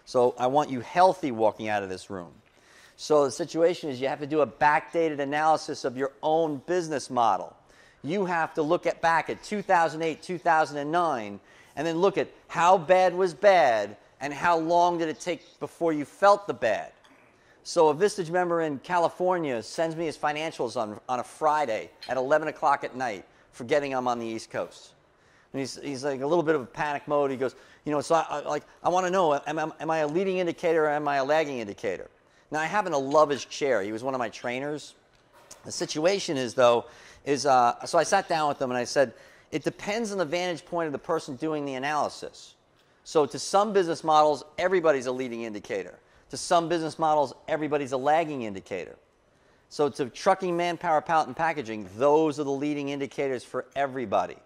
So I want you healthy walking out of this room. So the situation is you have to do a backdated analysis of your own business model. You have to look back at 2008, 2009, and then look at how bad was bad and how long did it take before you felt the bad. So a Vistage member in California sends me his financials on a Friday at 11 o'clock at night, forgetting I'm on the East Coast. And he's like a little bit of a panic mode. He goes, you know, so I want to know, am I a leading indicator or am I a lagging indicator? Now, I happen to love his chair. He was one of my trainers. The situation is, though, so I sat down with him and I said, it depends on the vantage point of the person doing the analysis. So to some business models, everybody's a leading indicator. To some business models, everybody's a lagging indicator. So to trucking, manpower, pallet, and packaging, those are the leading indicators for everybody.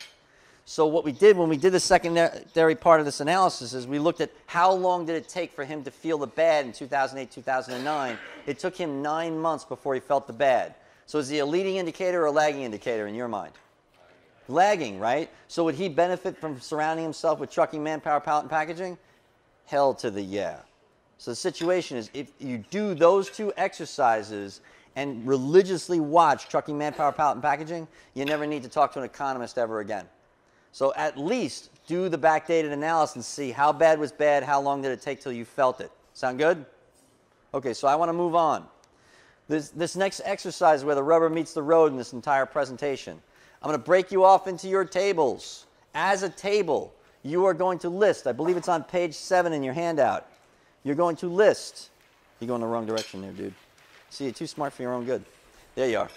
So what we did when we did the secondary part of this analysis is we looked at how long did it take for him to feel the bad in 2008, 2009. It took him 9 months before he felt the bad. So is he a leading indicator or a lagging indicator in your mind? Lagging, right? So would he benefit from surrounding himself with trucking, manpower, pallet, and packaging? Hell to the yeah. So the situation is if you do those two exercises and religiously watch trucking, manpower, pallet, and packaging, you never need to talk to an economist ever again. So at least do the backdated analysis and see how bad was bad, how long did it take till you felt it. Sound good? Okay, so I want to move on. This next exercise is where the rubber meets the road in this entire presentation. I'm going to break you off into your tables. As a table, you are going to list, I believe it's on page 7 in your handout. You're going to list. You're going the wrong direction there, dude. See, you're too smart for your own good. There you are.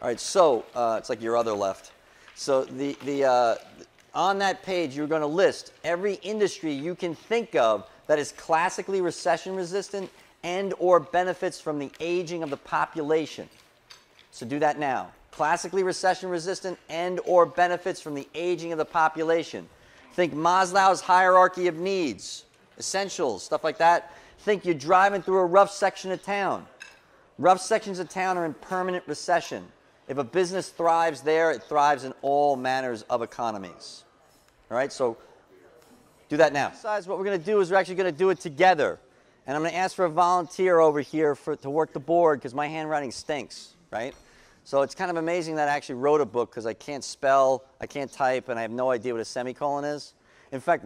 All right, so it's like your other left. So on that page, you're going to list every industry you can think of that is classically recession resistant and or benefits from the aging of the population. So do that now. Classically recession resistant and or benefits from the aging of the population. Think Maslow's hierarchy of needs, essentials, stuff like that. Think you're driving through a rough section of town. Rough sections of town are in permanent recession. If a business thrives there, it thrives in all manners of economies. All right, so do that now. Besides, what we're going to do is we're actually going to do it together. And I'm going to ask for a volunteer over here to work the board because my handwriting stinks, right? So it's kind of amazing that I actually wrote a book because I can't spell, I can't type, and I have no idea what a semicolon is. In fact,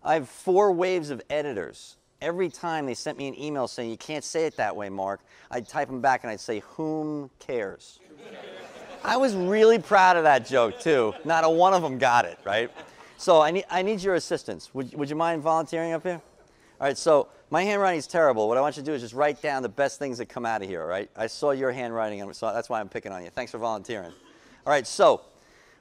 I have 4 waves of editors. Every time they sent me an email saying, you can't say it that way, Mark, I'd type them back and I'd say, whom cares? I was really proud of that joke, too. Not a one of them got it, right? So I need your assistance. Would you mind volunteering up here? All right, so my handwriting's terrible. What I want you to do is just write down the best things that come out of here, all right? I saw your handwriting, so that's why I'm picking on you. Thanks for volunteering. All right, so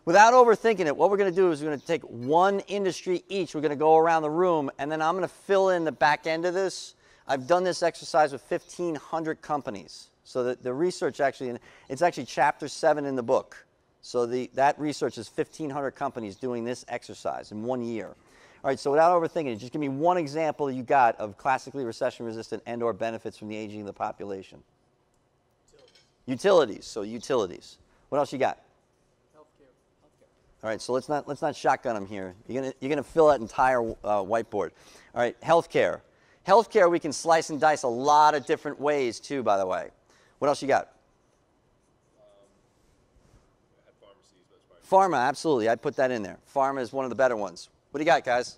without overthinking it, what we're going to do is we're going to take one industry each. We're going to go around the room, and then I'm going to fill in the back end of this. I've done this exercise with 1,500 companies. So the research actually, it's actually chapter 7 in the book. So that research is 1,500 companies doing this exercise in 1 year. All right, so without overthinking it, just give me one example you got of classically recession-resistant and or benefits from the aging of the population. Utilities, so utilities. What else you got? Healthcare. All right, so let's not shotgun them here. You're gonna fill that entire whiteboard. All right, healthcare. Healthcare we can slice and dice a lot of different ways too, by the way. What else you got? Pharma, absolutely. I'd put that in there. Pharma is one of the better ones. What do you got, guys?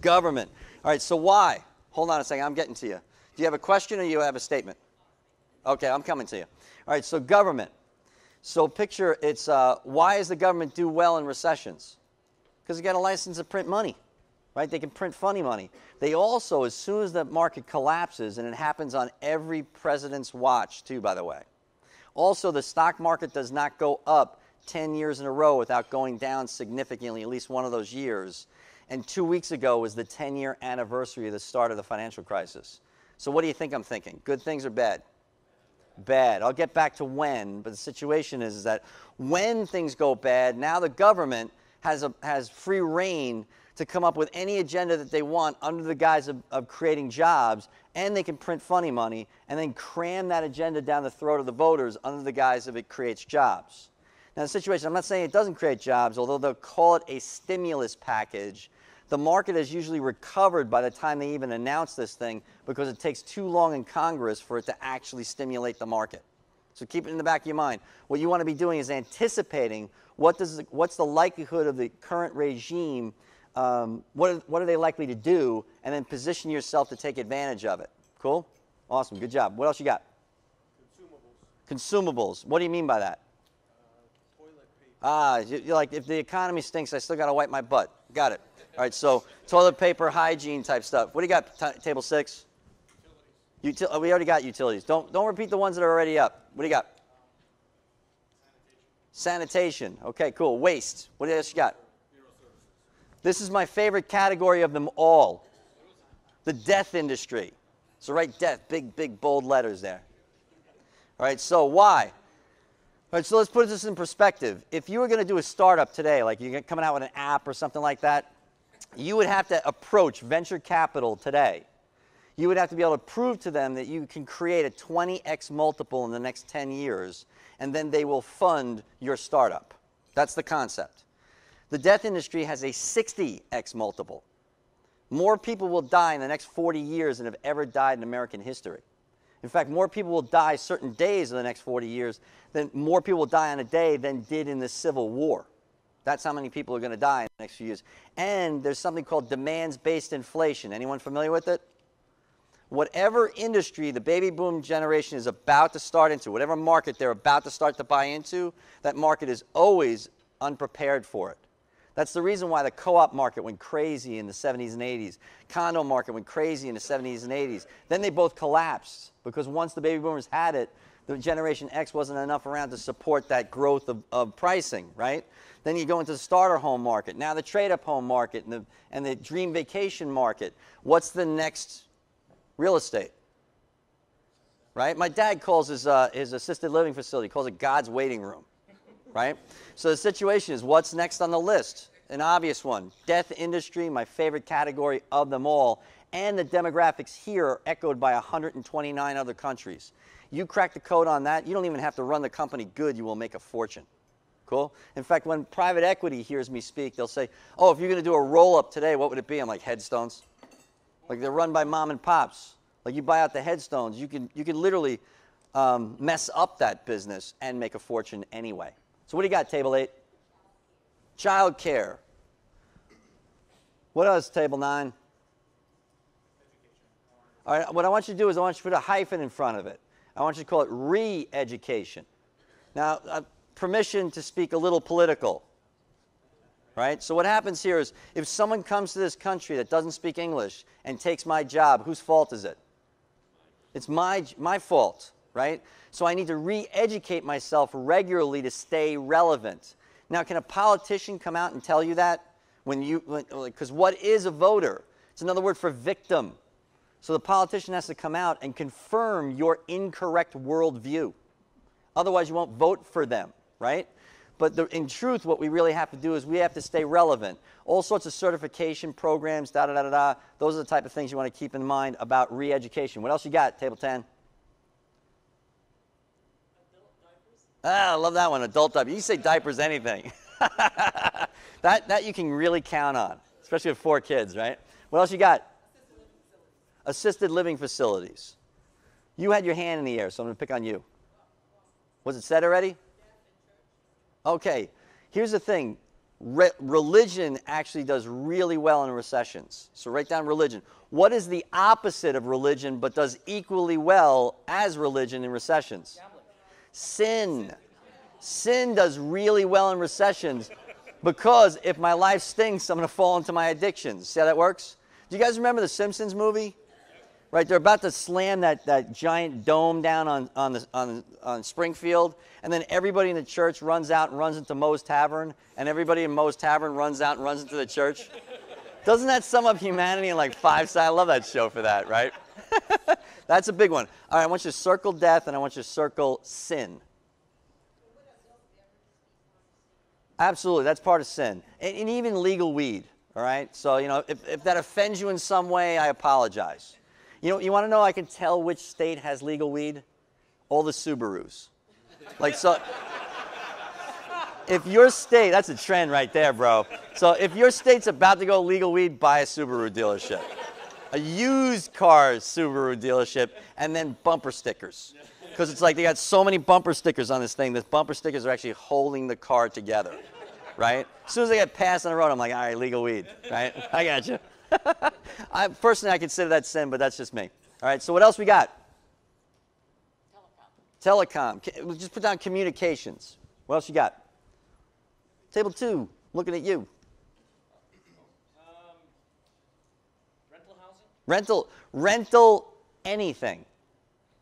Government. All right, so why? Hold on a second. I'm getting to you. Do you have a question or you have a statement? Okay, I'm coming to you. All right, so government. So picture it's why does the government do well in recessions? Because they got a license to print money, right? They can print funny money. They also, as soon as the market collapses, and it happens on every president's watch too, by the way. Also, the stock market does not go up 10 years in a row without going down significantly, at least one of those years. And 2 weeks ago was the 10-year anniversary of the start of the financial crisis. So what do you think I'm thinking? Good things or bad? Bad. I'll get back to when, but the situation is that when things go bad, now the government has free reign to come up with any agenda that they want under the guise of creating jobs, and they can print funny money and then cram that agenda down the throat of the voters under the guise of it creates jobs. Now the situation, I'm not saying it doesn't create jobs, although they'll call it a stimulus package. The market has usually recovered by the time they even announce this thing because it takes too long in Congress for it to actually stimulate the market. So keep it in the back of your mind. What you want to be doing is anticipating what's the likelihood of the current regime, what are they likely to do, and then position yourself to take advantage of it. Cool? Awesome. Good job. What else you got? Consumables. Consumables. What do you mean by that? Toilet paper. You're like, if the economy stinks, I still got to wipe my butt. Got it. All right, so toilet paper, hygiene type stuff. What do you got, table 6? Utilities. We already got utilities. Don't repeat the ones that are already up. What do you got? Sanitation. Okay, cool. Waste. What else you got? This is my favorite category of them all. The death industry. So write death, big, bold letters there. All right, so why? All right, so let's put this in perspective. If you were going to do a startup today, like you're coming out with an app or something like that, you would have to approach venture capital today. You would have to be able to prove to them that you can create a 20x multiple in the next 10 years, and then they will fund your startup. That's the concept. The death industry has a 60x multiple. More people will die in the next 40 years than have ever died in American history. In fact, more people will die certain days in the next 40 years than more people will die on a day than did in the Civil War. That's how many people are going to die in the next few years. And there's something called demands-based inflation. Anyone familiar with it? Whatever industry the baby boom generation is about to start into, whatever market they're about to start to buy into, that market is always unprepared for it. That's the reason why the co-op market went crazy in the 70s and 80s. Condo market went crazy in the 70s and 80s. Then they both collapsed because once the baby boomers had it, the Generation X wasn't enough around to support that growth of pricing, right? Then you go into the starter home market. Now the trade-up home market and the dream vacation market. What's the next real estate? Right? My dad calls his assisted living facility, calls it God's waiting room. Right? So the situation is, what's next on the list? An obvious one. Death industry, my favorite category of them all. And the demographics here are echoed by 129 other countries. You crack the code on that, you don't even have to run the company good, you will make a fortune. Cool? In fact, when private equity hears me speak, they'll say, oh, if you're going to do a roll-up today, what would it be? I'm like, headstones. Like they're run by mom and pops. Like you buy out the headstones, you can literally mess up that business and make a fortune anyway. So what do you got, table 8? Child care. What else, table 9? All right, what I want you to do is I want you to put a hyphen in front of it. I want you to call it re-education. Now, permission to speak a little political. Right? So what happens here is if someone comes to this country that doesn't speak English and takes my job, whose fault is it? It's my fault. Right? So I need to re-educate myself regularly to stay relevant. Now, can a politician come out and tell you that? Because what is a voter? It's another word for victim. So the politician has to come out and confirm your incorrect worldview. Otherwise, you won't vote for them, right? But in truth, what we really have to do is we have to stay relevant. All sorts of certification programs, da-da-da-da-da. Those are the type of things you want to keep in mind about re-education. What else you got, table 10? Ah, I love that one, adult diapers. You can say diapers anything. that you can really count on, especially with 4 kids, right? What else you got? Assisted living facilities. You had your hand in the air, so I'm going to pick on you. Was it said already? Okay, here's the thing. Religion actually does really well in recessions. So write down religion. What is the opposite of religion but does equally well as religion in recessions? Sin. Sin does really well in recessions because if my life stinks, I'm going to fall into my addictions. See how that works? Do you guys remember the Simpsons movie? Right, they're about to slam that giant dome down on Springfield, and then everybody in the church runs out and runs into Moe's Tavern, and everybody in Moe's Tavern runs out and runs into the church. Doesn't that sum up humanity in like 5 seconds? I love that show for that, right? That's a big one. All right, I want you to circle death, and I want you to circle sin. Absolutely, that's part of sin. And even legal weed, all right? So, you know, if that offends you in some way, I apologize. You know, you want to know I can tell which state has legal weed? All the Subarus. Like, so, if your state, that's a trend right there, bro. So if your state's about to go legal weed, buy a Subaru dealership. A used car Subaru dealership, and then bumper stickers. Because it's like they got so many bumper stickers on this thing, the bumper stickers are actually holding the car together, right? As soon as they get passed on the road, I'm like, all right, legal weed, right? I got you. Personally, I consider that sin, but that's just me. All right, so what else we got? Telecom. We'll just put down communications. What else you got? Table 2, looking at you. Rental housing? Rental anything.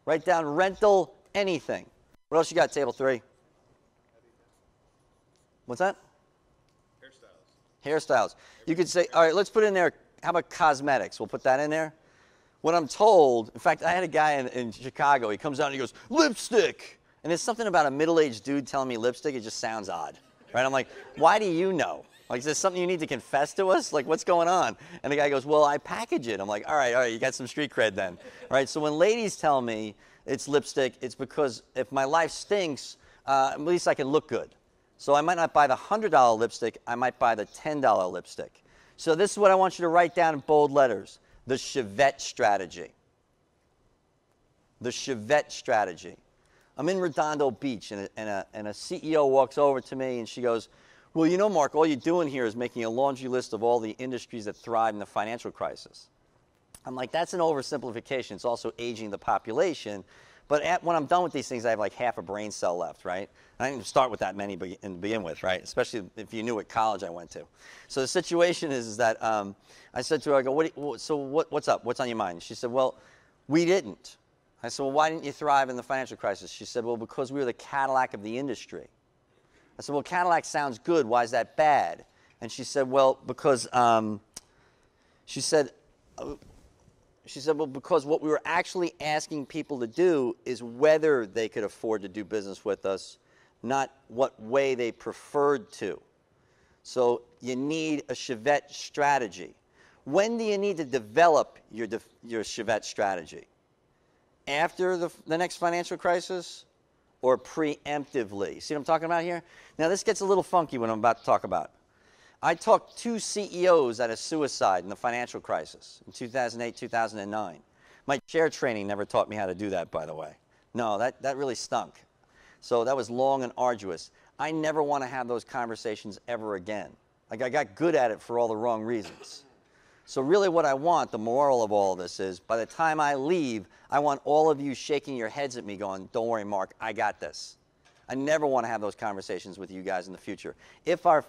Write down rental anything. What else you got, table 3? What's that? Hairstyles. You could say, all right, let's put in there, how about cosmetics? We'll put that in there. What I'm told, in fact, I had a guy in Chicago, he comes out and he goes, lipstick. And there's something about a middle-aged dude telling me lipstick, it just sounds odd. Right? I'm like, why do you know? Like, is this something you need to confess to us? Like, what's going on? And the guy goes, well, I package it. I'm like, all right, you got some street cred then. All right, so when ladies tell me it's lipstick, it's because if my life stinks, at least I can look good. So I might not buy the $100 lipstick, I might buy the $10 lipstick. So this is what I want you to write down in bold letters, the Chevette strategy. The Chevette strategy. I'm in Redondo Beach, and a CEO walks over to me, and she goes, well, you know, Mark, all you're doing here is making a laundry list of all the industries that thrived in the financial crisis. I'm like, that's an oversimplification. It's also aging the population. But when I'm done with these things, I have like half a brain cell left, right? I didn't start with that many to begin with, right? Especially if you knew what college I went to. So the situation is that I said to her, I go, what's up? What's on your mind? She said, well, we didn't. I said, well, why didn't you thrive in the financial crisis? She said, well, because we were the Cadillac of the industry. I said, well, Cadillac sounds good. Why is that bad? And she said, well, because, she said, well, because what we were actually asking people to do is whether they could afford to do business with us, not what way they preferred to. So you need a Chevette strategy. When do you need to develop your Chevette strategy? After the next financial crisis or preemptively? See what I'm talking about here? Now, this gets a little funky when I'm about to talk about. I talked 2 CEOs out of suicide in the financial crisis in 2008, 2009. My chair training never taught me how to do that, by the way. No, that really stunk. So that was long and arduous. I never want to have those conversations ever again. Like, I got good at it for all the wrong reasons. So really what I want, the moral of all of this is, by the time I leave, I want all of you shaking your heads at me going, don't worry, Mark, I got this. I never want to have those conversations with you guys in the future. If our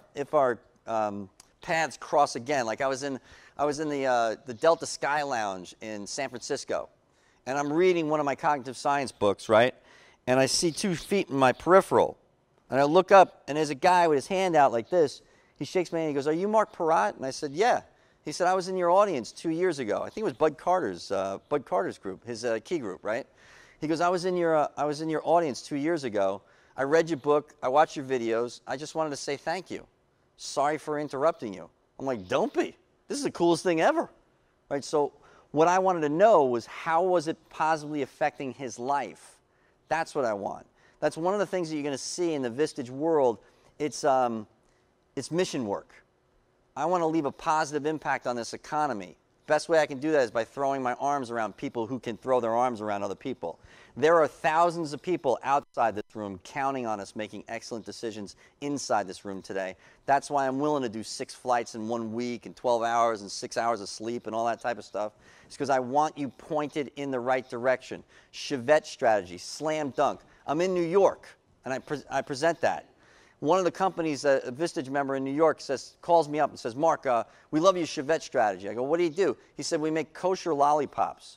paths cross again, like I was in the Delta Sky Lounge in San Francisco, and I'm reading one of my cognitive science books, right? And I see 2 feet in my peripheral. And I look up, and there's a guy with his hand out like this. He shakes my hand, he goes, are you Mark Parrott? And I said, yeah. He said, I was in your audience 2 years ago. I think it was Bud Carter's group, his key group, right? He goes, I was in your audience 2 years ago. I read your book. I watched your videos. I just wanted to say thank you. Sorry for interrupting you. I'm like, don't be. This is the coolest thing ever, right? So what I wanted to know was how was it positively affecting his life? That's what I want. That's one of the things that you're going to see in the Vistage world. It's mission work. I want to leave a positive impact on this economy. Best way I can do that is by throwing my arms around people who can throw their arms around other people. There are thousands of people outside this room counting on us making excellent decisions inside this room today. That's why I'm willing to do 6 flights in 1 week and 12 hours and 6 hours of sleep and all that type of stuff. It's because I want you pointed in the right direction. Chevette strategy, slam dunk. I'm in New York, and I present that. One of the companies, a Vistage member in New York, calls me up and says, Mark, we love your Chevette strategy. I go, what do you do? He said, we make kosher lollipops.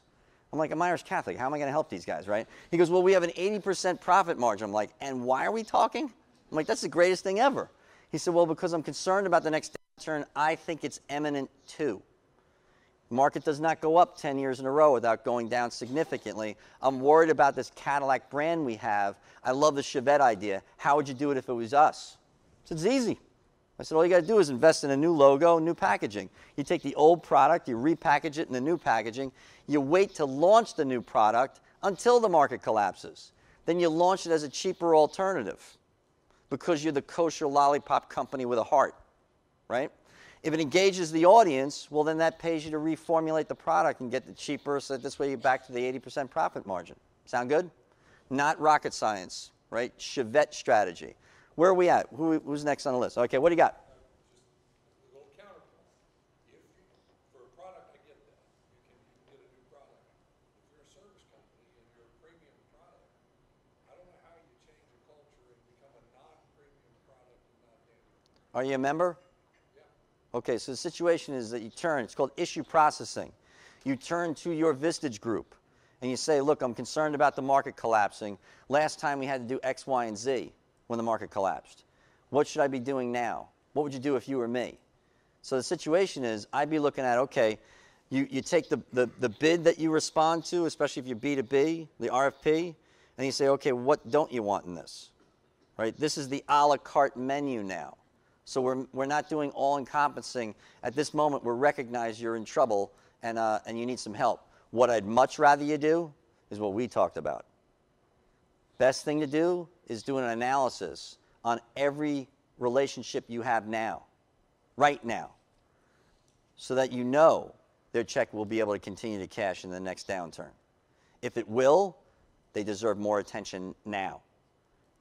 I'm like, I'm Irish Catholic. How am I going to help these guys, right? He goes, well, we have an 80% profit margin. I'm like, and why are we talking? I'm like, that's the greatest thing ever. He said, well, because I'm concerned about the next downturn. I think it's imminent too. The market does not go up 10 years in a row without going down significantly. I'm worried about this Cadillac brand we have. I love the Chevette idea. How would you do it if it was us? I said, it's easy. I said, all you got to do is invest in a new logo, new packaging. You take the old product, you repackage it in the new packaging. You wait to launch the new product until the market collapses. Then you launch it as a cheaper alternative because you're the kosher lollipop company with a heart, right? If it engages the audience, well, then that pays you to reformulate the product and get it cheaper so that this way you're back to the 80% profit margin. Sound good? Not rocket science, right? Chevette strategy. Where are we at? Who's next on the list? Okay, what do you got? Just a little counterpoint. For a product, I get that. You can get a new product. If you're a service company and you're a premium product, I don't know how you change the culture and become a non-premium product and not damage. Are you a member? Yeah. Okay, so the situation is that you turn, it's called issue processing. You turn to your Vistage group and you say, look, I'm concerned about the market collapsing. Last time we had to do X, Y, and Z. When the market collapsed. What should I be doing now? What would you do if you were me? So the situation is, I'd be looking at, okay, you take the bid that you respond to, especially if you're B2B, the RFP, and you say, okay, what don't you want in this? Right? This is the a la carte menu now. So we're not doing all-encompassing. At this moment, we recognize you're in trouble and you need some help. What I'd much rather you do is what we talked about. Best thing to do is do an analysis on every relationship you have now, right now, so that you know their check will be able to continue to cash in the next downturn. If it will, they deserve more attention now.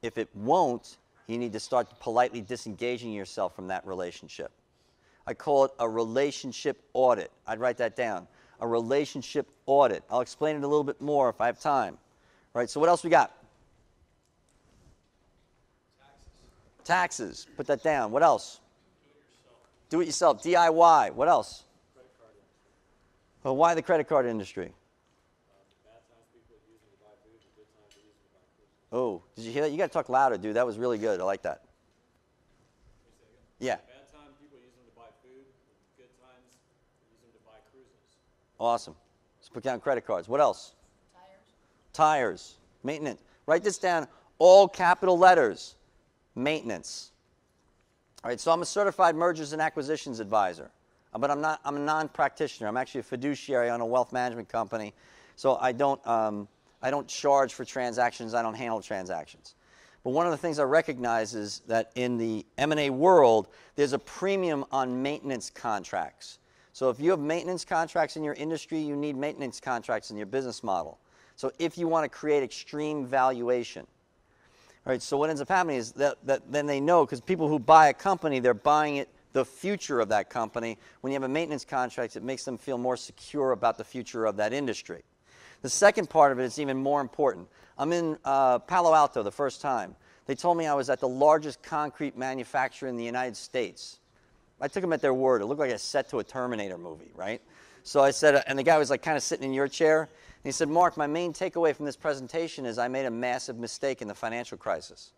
If it won't, you need to start politely disengaging yourself from that relationship. I call it a relationship audit. I'd write that down. A relationship audit. I'll explain it a little bit more if I have time. All right, so what else we got? Taxes. Put that down. What else? Do it yourself. DIY. What else? Credit card industry. Well, why the credit card industry? Bad times people are using to buy food, and good times are using to buy cruises. Oh, did you hear that? You got to talk louder, dude. That was really good. I like that. Yeah. Bad times people use them to buy food, and good times use them to buy cruises. Awesome. Let's put down credit cards. What else? Tires. Maintenance. Write this down. All capital letters. Maintenance. All right, so I'm a certified mergers and acquisitions advisor, but I'm a non-practitioner. I'm actually a fiduciary on a wealth management company, so I don't charge for transactions. I don't handle transactions. But one of the things I recognize is that in the M&A world, there's a premium on maintenance contracts. So if you have maintenance contracts in your industry, you need maintenance contracts in your business model. So if you want to create extreme valuation. All right, so what ends up happening is that then they know, because people who buy a company, they're buying it, the future of that company. When you have a maintenance contract, it makes them feel more secure about the future of that industry. The second part of it is even more important. I'm in Palo Alto the first time. They told me I was at the largest concrete manufacturer in the United States. I took them at their word. It looked like a set to a Terminator movie, right? So I said, and the guy was like kind of sitting in your chair. And he said, Mark, my main takeaway from this presentation is I made a massive mistake in the financial crisis.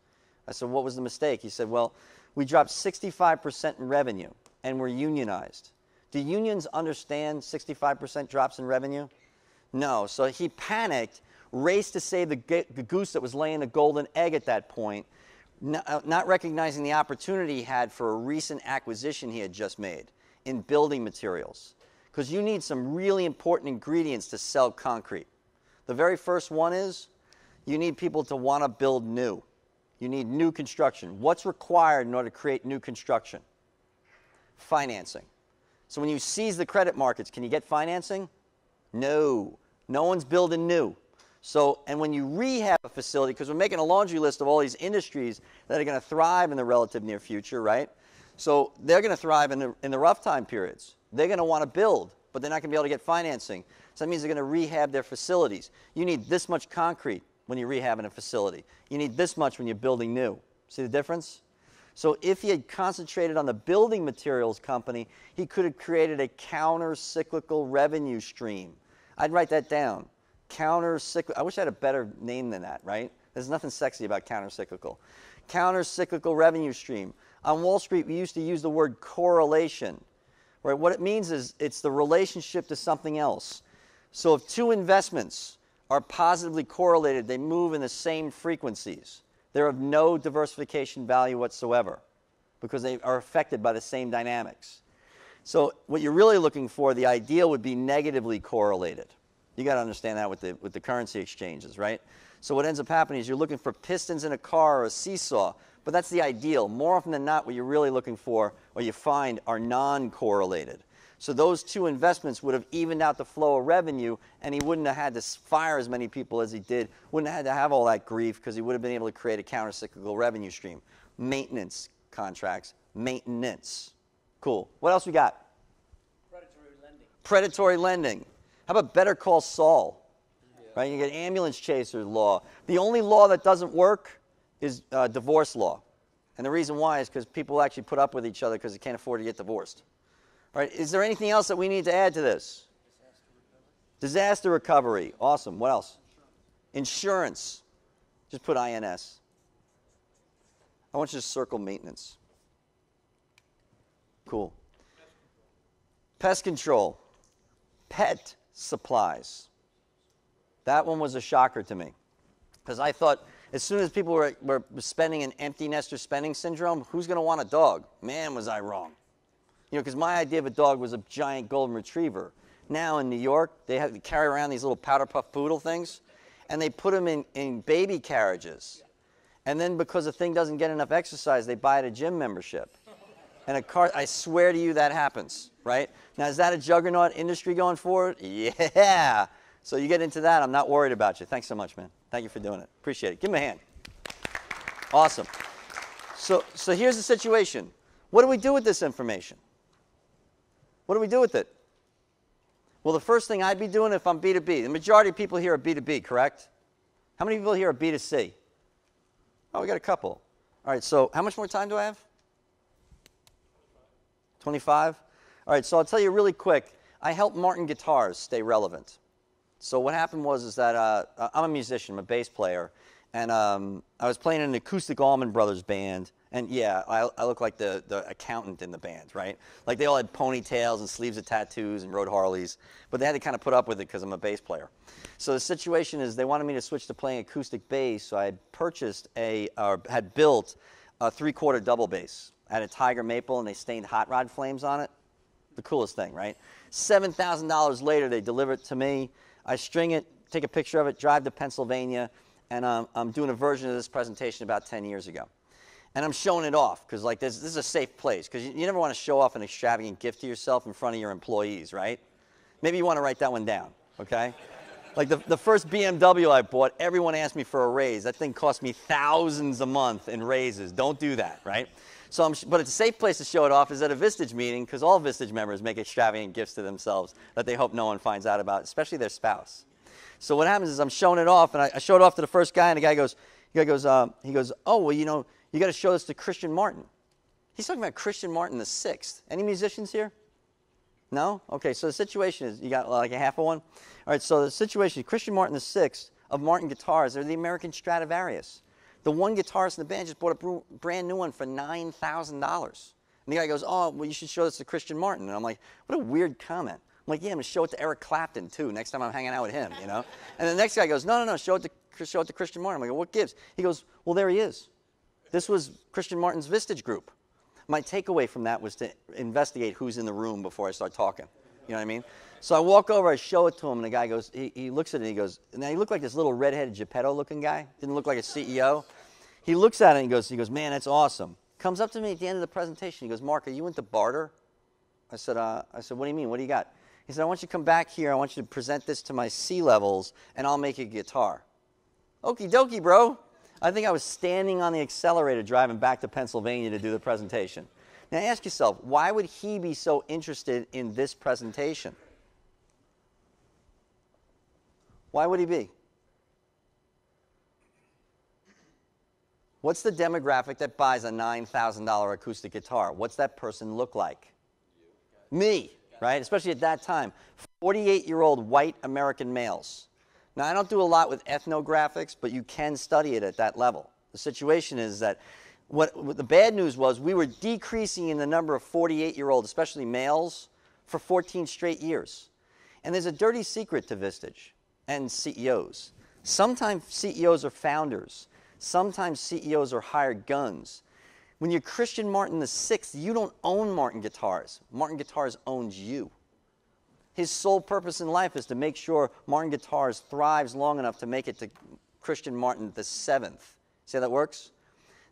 I said, what was the mistake? He said, well, we dropped 65% in revenue, and we're unionized. Do unions understand 65% drops in revenue? No. So he panicked, raced to save the goose that was laying the golden egg at that point, not recognizing the opportunity he had for a recent acquisition he had just made in building materials. Because you need some really important ingredients to sell concrete. The very first one is you need people to want to build new. You need new construction. What's required in order to create new construction? Financing. So when you seize the credit markets, can you get financing? No. No one's building new. So, and when you rehab a facility, because we're making a laundry list of all these industries that are going to thrive in the relative near future, right? So they're going to thrive in the rough time periods. They're going to want to build, but they're not going to be able to get financing. So that means they're going to rehab their facilities. You need this much concrete when you're rehabbing a facility. You need this much when you're building new. See the difference? So if he had concentrated on the building materials company, he could have created a counter-cyclical revenue stream. I'd write that down. Counter-cyclical. I wish I had a better name than that, right? There's nothing sexy about counter-cyclical. Counter-cyclical revenue stream. On Wall Street, we used to use the word correlation. Right? What it means is it's the relationship to something else. So if two investments are positively correlated, they move in the same frequencies. They're of no diversification value whatsoever because they are affected by the same dynamics. So what you're really looking for, the ideal would be negatively correlated. You got to understand that with the currency exchanges, right? So what ends up happening is you're looking for pistons in a car or a seesaw, but that's the ideal. More often than not, what you're really looking for, or you find, are non-correlated. So those two investments would have evened out the flow of revenue, and he wouldn't have had to fire as many people as he did, wouldn't have had to have all that grief, because he would have been able to create a counter-cyclical revenue stream. Maintenance contracts, maintenance. Cool. What else we got? Predatory lending. Predatory lending. How about Better Call Saul? Right? You get ambulance chaser law. The only law that doesn't work is divorce law. And the reason why is because people actually put up with each other because they can't afford to get divorced. All right, is there anything else that we need to add to this? Disaster recovery. Awesome. What else? Insurance. Just put INS. I want you to circle maintenance. Cool. Pest control. Pet supplies. That one was a shocker to me. Because I thought as soon as people were spending an empty nester spending syndrome, who's going to want a dog? Man, was I wrong. You know, because my idea of a dog was a giant golden retriever. Now in New York, they carry around these little powder puff poodle things, and they put them in baby carriages. And then because the thing doesn't get enough exercise, they buy it a gym membership. And a car, I swear to you that happens, right? Now, is that a juggernaut industry going forward? Yeah. So you get into that, I'm not worried about you. Thanks so much, man. Thank you for doing it. Appreciate it. Give him a hand. Awesome. So here's the situation. What do we do with this information? What do we do with it? Well, the first thing I'd be doing if I'm B2B, the majority of people here are B2B, correct? How many people here are B2C? Oh, we got a couple. All right, so how much more time do I have? 25? All right, so I'll tell you really quick. I helped Martin Guitars stay relevant. So what happened was that I'm a musician, I'm a bass player, and I was playing in an acoustic Allman Brothers band, and yeah, I look like the accountant in the band, right? Like they all had ponytails and sleeves of tattoos and rode Harleys, but they had to kind of put up with it because I'm a bass player. So the situation is they wanted me to switch to playing acoustic bass, so I had purchased had built a 3/4 double bass. I had a Tiger Maple, and they stained hot rod flames on it. The coolest thing, right? $7,000 later, they deliver it to me. I string it, take a picture of it, drive to Pennsylvania, and I'm doing a version of this presentation about 10 years ago. And I'm showing it off because like this is a safe place because you never want to show off an extravagant gift to yourself in front of your employees, right? Maybe you want to write that one down, okay? Like the first BMW I bought, everyone asked me for a raise. That thing cost me thousands a month in raises. Don't do that, right? So but it's a safe place to show it off is at a Vistage meeting because all Vistage members make extravagant gifts to themselves that they hope no one finds out about, especially their spouse. So what happens is I'm showing it off, and I show it off to the first guy, and the guy goes, oh, well, you know, you got to show this to Christian Martin. He's talking about Christian Martin the 6th. Any musicians here? No? Okay, so the situation is, you got like a half of one? All right, so the situation is Christian Martin the 6th of Martin Guitars, they're the American Stradivarius. The one guitarist in the band just bought a brand new one for $9,000. And the guy goes, oh, well, you should show this to Christian Martin. And I'm like, what a weird comment. I'm like, yeah, I'm going to show it to Eric Clapton, too, next time I'm hanging out with him, you know? And the next guy goes, no, show it to Christian Martin. I'm like, what gives? He goes, well, there he is. This was Christian Martin's Vistage group. My takeaway from that was to investigate who's in the room before I start talking. You know what I mean? So I walk over, I show it to him, and the guy goes, he looks at it, and he goes, and he looked like this little redheaded Geppetto-looking guy. Didn't look like a CEO. He looks at it, and he goes, man, that's awesome. Comes up to me at the end of the presentation. He goes, Mark, are you into barter? I said, what do you mean? What do you got? He said, I want you to come back here. I want you to present this to my C-levels, and I'll make you a guitar. Okie dokie, bro. I think I was standing on the accelerator driving back to Pennsylvania to do the presentation. Now ask yourself, why would he be so interested in this presentation? Why would he be? What's the demographic that buys a $9,000 acoustic guitar? What's that person look like? Me, right? Especially at that time. 48-year-old white American males. Now, I don't do a lot with ethnographics, but you can study it at that level. The situation is that what the bad news was we were decreasing in the number of 48-year-olds, especially males, for 14 straight years. And there's a dirty secret to Vistage and CEOs. Sometimes CEOs are founders. Sometimes CEOs are hired guns. When you're Christian Martin VI, you don't own Martin Guitars. Martin Guitars owns you. His sole purpose in life is to make sure Martin Guitars thrives long enough to make it to Christian Martin VII. See how that works?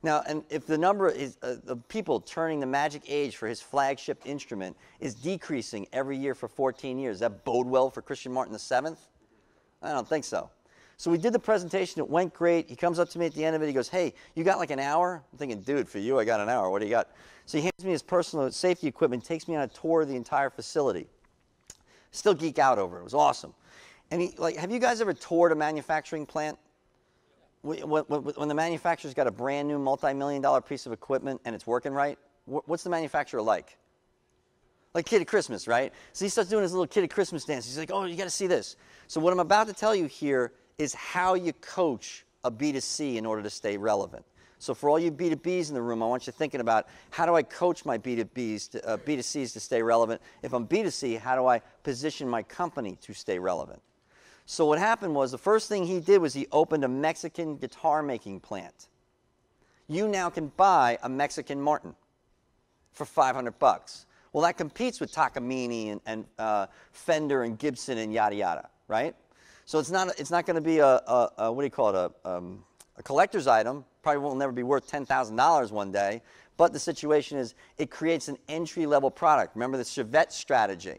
Now, and if the number of people turning the magic age for his flagship instrument is decreasing every year for 14 years, does that bode well for Christian Martin VII? I don't think so. So we did the presentation. It went great. He comes up to me at the end of it. He goes, hey, you got like an hour? I'm thinking, dude, for you, I got an hour. What do you got? So he hands me his personal safety equipment, takes me on a tour of the entire facility. Still geek out over it. It was awesome. And he, like, have you guys ever toured a manufacturing plant? When the manufacturer's got a brand new multi-million-dollar piece of equipment and it's working right, what's the manufacturer like? Like Kid at Christmas, right? So he starts doing his little Kid at Christmas dance. He's like, oh, you got to see this. So what I'm about to tell you here is how you coach a B2C in order to stay relevant. So for all you B2Bs in the room, I want you thinking about how do I coach my B2Cs to stay relevant? If I'm B2C, how do I position my company to stay relevant? So what happened was the first thing he did was he opened a Mexican guitar making plant. You now can buy a Mexican Martin for $500. Well, that competes with Takamine and Fender and Gibson and yada yada, right? So it's not going to be a what do you call it, a collector's item. Probably will never be worth $10,000 one day. But the situation is it creates an entry-level product. Remember the Chevette strategy.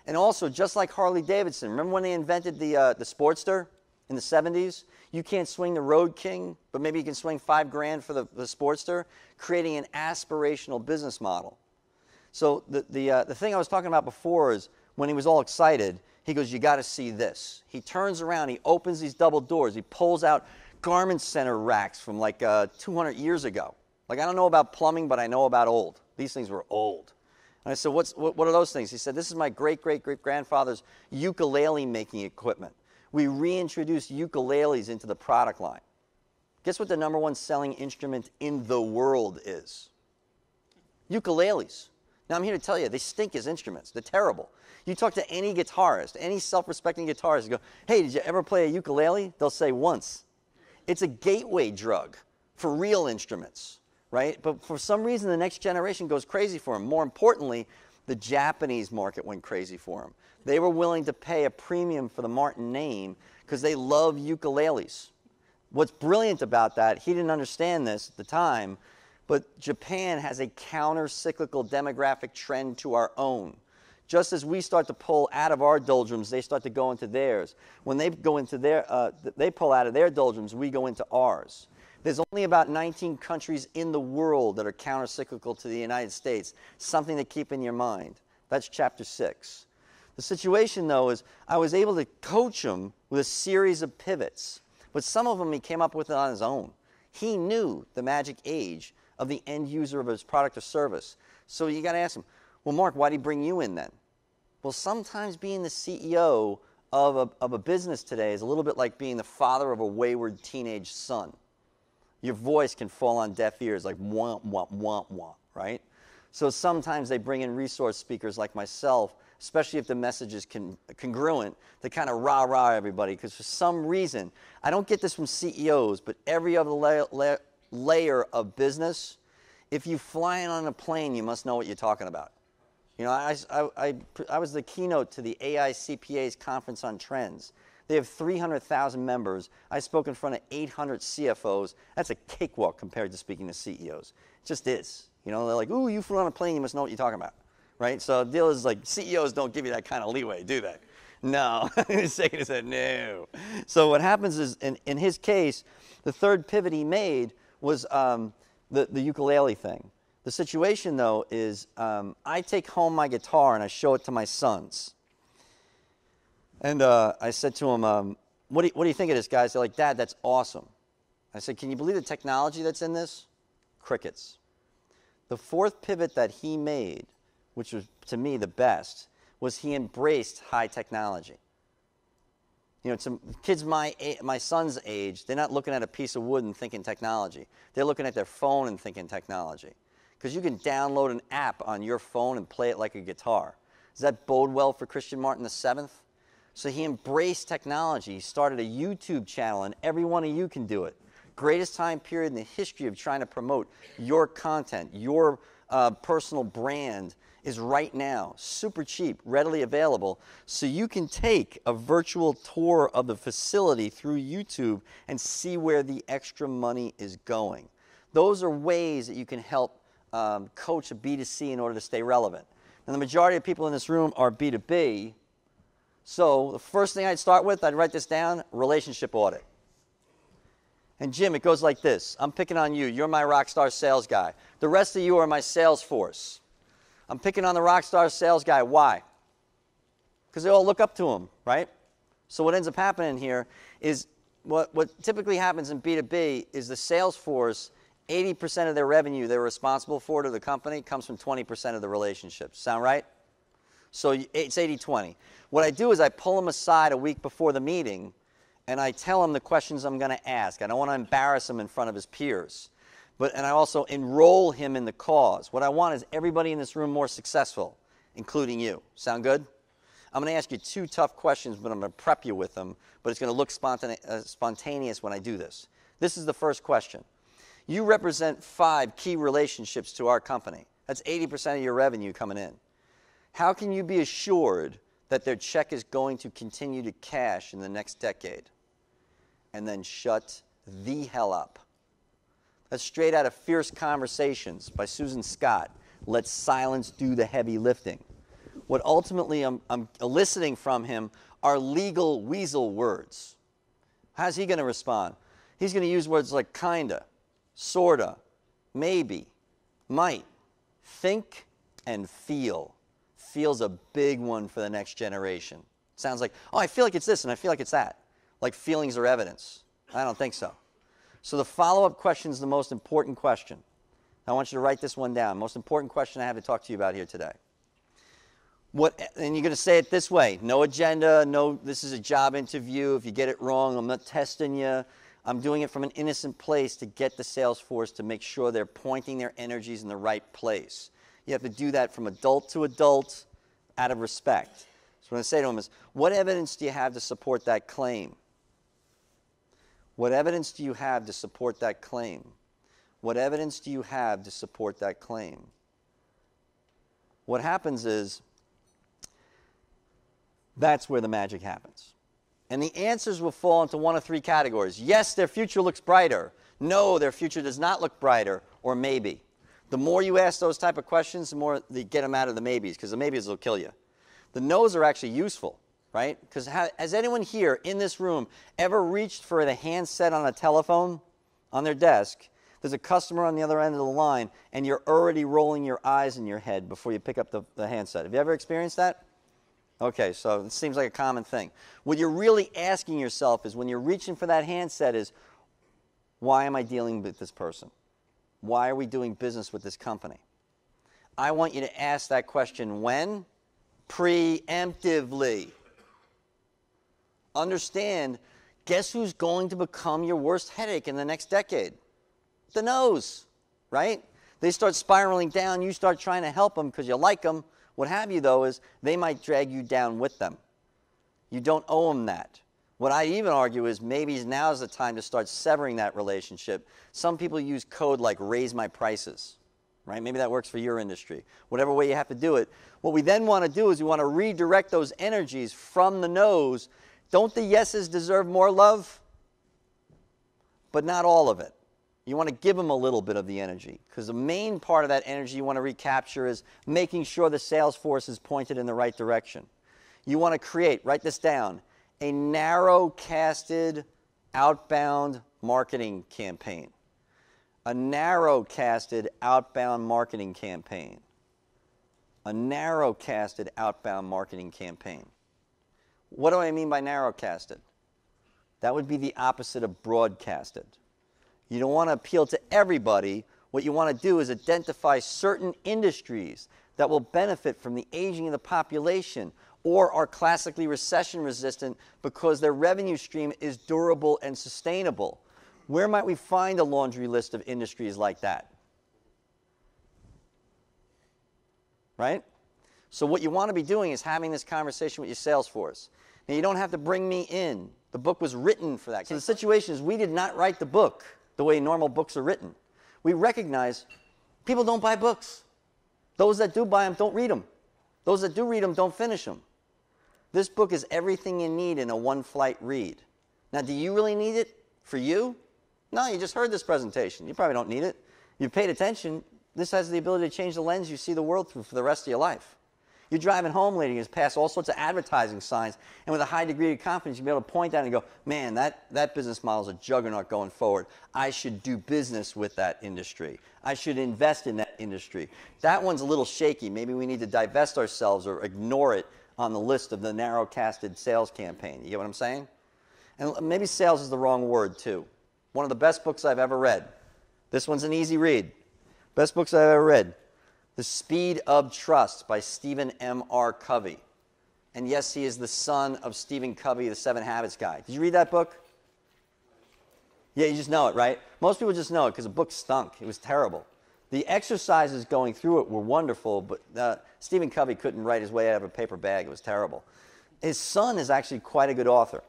And also, just like Harley Davidson, remember when they invented the Sportster in the 70s? You can't swing the Road King, but maybe you can swing $5 for the Sportster, creating an aspirational business model. So the thing I was talking about before is when he was all excited, he goes, you got to see this. He turns around, he opens these double doors, he pulls out garment center racks from like 200 years ago. Like, I don't know about plumbing, but I know about old. These things were old. And I said, what are those things? He said, this is my great-great-great-grandfather's ukulele making equipment. We reintroduced ukuleles into the product line. Guess what the #1 selling instrument in the world is? Ukuleles. Now, I'm here to tell you, they stink as instruments. They're terrible. You talk to any guitarist, any self-respecting guitarist, you go, hey, did you ever play a ukulele? They'll say once. It's a gateway drug for real instruments, right? But for some reason, the next generation goes crazy for them. More importantly, the Japanese market went crazy for them. They were willing to pay a premium for the Martin name because they love ukuleles. What's brilliant about that, he didn't understand this at the time, but Japan has a counter-cyclical demographic trend to our own. Just as we start to pull out of our doldrums, they start to go into theirs. When they go into they pull out of their doldrums, we go into ours. There's only about 19 countries in the world that are counter-cyclical to the United States. Something to keep in your mind. That's chapter 6. The situation, though, is I was able to coach him with a series of pivots. But some of them he came up with it on his own. He knew the magic age of the end user of his product or service. So you got to ask him, well, Mark, why did he bring you in then? Well, sometimes being the CEO of a business today is a little bit like being the father of a wayward teenage son. Your voice can fall on deaf ears like wah, wah, wah, wah, right? So sometimes they bring in resource speakers like myself, especially if the message is congruent, to kind of rah-rah everybody. Because for some reason, I don't get this from CEOs, but every other layer of business, if you fly in on a plane, you must know what you're talking about. You know, I was the keynote to the AICPA's Conference on Trends. They have 300,000 members. I spoke in front of 800 CFOs. That's a cakewalk compared to speaking to CEOs. It just is. You know, they're like, ooh, you flew on a plane, you must know what you're talking about. Right? So the deal is like CEOs don't give you that kind of leeway, do they? No. He's shaking his head, no. So what happens is, in his case, the third pivot he made was the ukulele thing. The situation, though, is I take home my guitar and I show it to my sons. And I said to them, what do you think of this, guys? They're like, Dad, that's awesome. I said, can you believe the technology that's in this? Crickets. The fourth pivot that he made, which was, to me, the best, was he embraced high technology. To kids my son's age, they're not looking at a piece of wood and thinking technology. They're looking at their phone and thinking technology. Because you can download an app on your phone and play it like a guitar. Does that bode well for Christian Martin VII? So he embraced technology. He started a YouTube channel, and every one of you can do it. Greatest time period in the history of trying to promote your content, your personal brand is right now. Super cheap, readily available. So you can take a virtual tour of the facility through YouTube and see where the extra money is going. Those are ways that you can help coach a B2C in order to stay relevant. And the majority of people in this room are B2B. So the first thing I'd start with, I'd write this down, relationship audit. And Jim, it goes like this. I'm picking on you. You're my rock star sales guy. The rest of you are my sales force. I'm picking on the rock star sales guy. Why? Because they all look up to him, right? So what ends up happening here is what typically happens in B2B is the sales force, 80% of their revenue they're responsible for to the company comes from 20% of the relationships. Sound right? So it's 80-20. What I do is I pull them aside a week before the meeting, and I tell him the questions I'm going to ask. I don't want to embarrass him in front of his peers. And I also enroll him in the cause. What I want is everybody in this room more successful, including you. Sound good? I'm going to ask you 2 tough questions, but I'm going to prep you with them. But it's going to look spontaneous when I do this. This is the first question. You represent 5 key relationships to our company. That's 80% of your revenue coming in. How can you be assured that their check is going to continue to cash in the next decade? And then shut the hell up. That's straight out of Fierce Conversations by Susan Scott. Let silence do the heavy lifting. What ultimately I'm eliciting from him are legal weasel words. How's he going to respond? He's going to use words like kinda, sorta, maybe, might, think, and feel. Feel's a big one for the next generation. Sounds like, oh, I feel like it's this and I feel like it's that. Like feelings are evidence. I don't think so. So the follow-up question is the most important question. I want you to write this one down. Most important question I have to talk to you about here today. And you're going to say it this way. No agenda, no, this is a job interview. If you get it wrong, I'm not testing you. I'm doing it from an innocent place to get the sales force to make sure they're pointing their energies in the right place. You have to do that from adult to adult out of respect. So what I say to them is, what evidence do you have to support that claim? What evidence do you have to support that claim? What evidence do you have to support that claim? What happens is, that's where the magic happens. And the answers will fall into 1 of 3 categories. Yes, their future looks brighter. No, their future does not look brighter, or maybe. The more you ask those type of questions, the more you get them out of the maybes, because the maybes will kill you. The no's are actually useful, right? Because has anyone here in this room ever reached for the handset on a telephone on their desk? There's a customer on the other end of the line, and you're already rolling your eyes in your head before you pick up the handset. Have you ever experienced that? Okay, so it seems like a common thing. What you're really asking yourself is when you're reaching for that handset is, why am I dealing with this person? Why are we doing business with this company? I want you to ask that question when? Preemptively. Understand, guess who's going to become your worst headache in the next decade? The no's, right? They start spiraling down, you start trying to help them because you like them. What have you, though, is they might drag you down with them. You don't owe them that. What I even argue is maybe now's the time to start severing that relationship. Some people use code like raise my prices, right? Maybe that works for your industry. Whatever way you have to do it. What we then want to do is we want to redirect those energies from the no's. Don't the yeses deserve more love? But not all of it. You want to give them a little bit of the energy, because the main part of that energy you want to recapture is making sure the sales force is pointed in the right direction. You want to create, write this down, a narrow-casted outbound marketing campaign. A narrow-casted outbound marketing campaign. A narrow-casted outbound marketing campaign. What do I mean by narrow-casted? That would be the opposite of broadcasted. You don't want to appeal to everybody. What you want to do is identify certain industries that will benefit from the aging of the population, or are classically recession resistant because their revenue stream is durable and sustainable. Where might we find a laundry list of industries like that? Right? So what you want to be doing is having this conversation with your sales force. Now, you don't have to bring me in. The book was written for that. So the situation is we did not write the book the way normal books are written. We recognize people don't buy books. Those that do buy them don't read them. Those that do read them don't finish them. This book is everything you need in a one-flight read. Now, do you really need it for you? No, you just heard this presentation. You probably don't need it. You've paid attention. This has the ability to change the lens you see the world through for the rest of your life. You're driving home later, you pass all sorts of advertising signs, and with a high degree of confidence, you'll be able to point out and go, man, that business model is a juggernaut going forward. I should do business with that industry. I should invest in that industry. That one's a little shaky. Maybe we need to divest ourselves or ignore it on the list of the narrow-casted sales campaign. You get what I'm saying? And maybe sales is the wrong word, too. One of the best books I've ever read. This one's an easy read. Best books I've ever read. The Speed of Trust by Stephen M.R. Covey. And yes, he is the son of Stephen Covey, the 7 Habits guy. Did you read that book? Yeah, you just know it, right? Most people just know it because the book stunk. It was terrible. The exercises going through it were wonderful, but Stephen Covey couldn't write his way out of a paper bag. It was terrible. His son is actually quite a good author.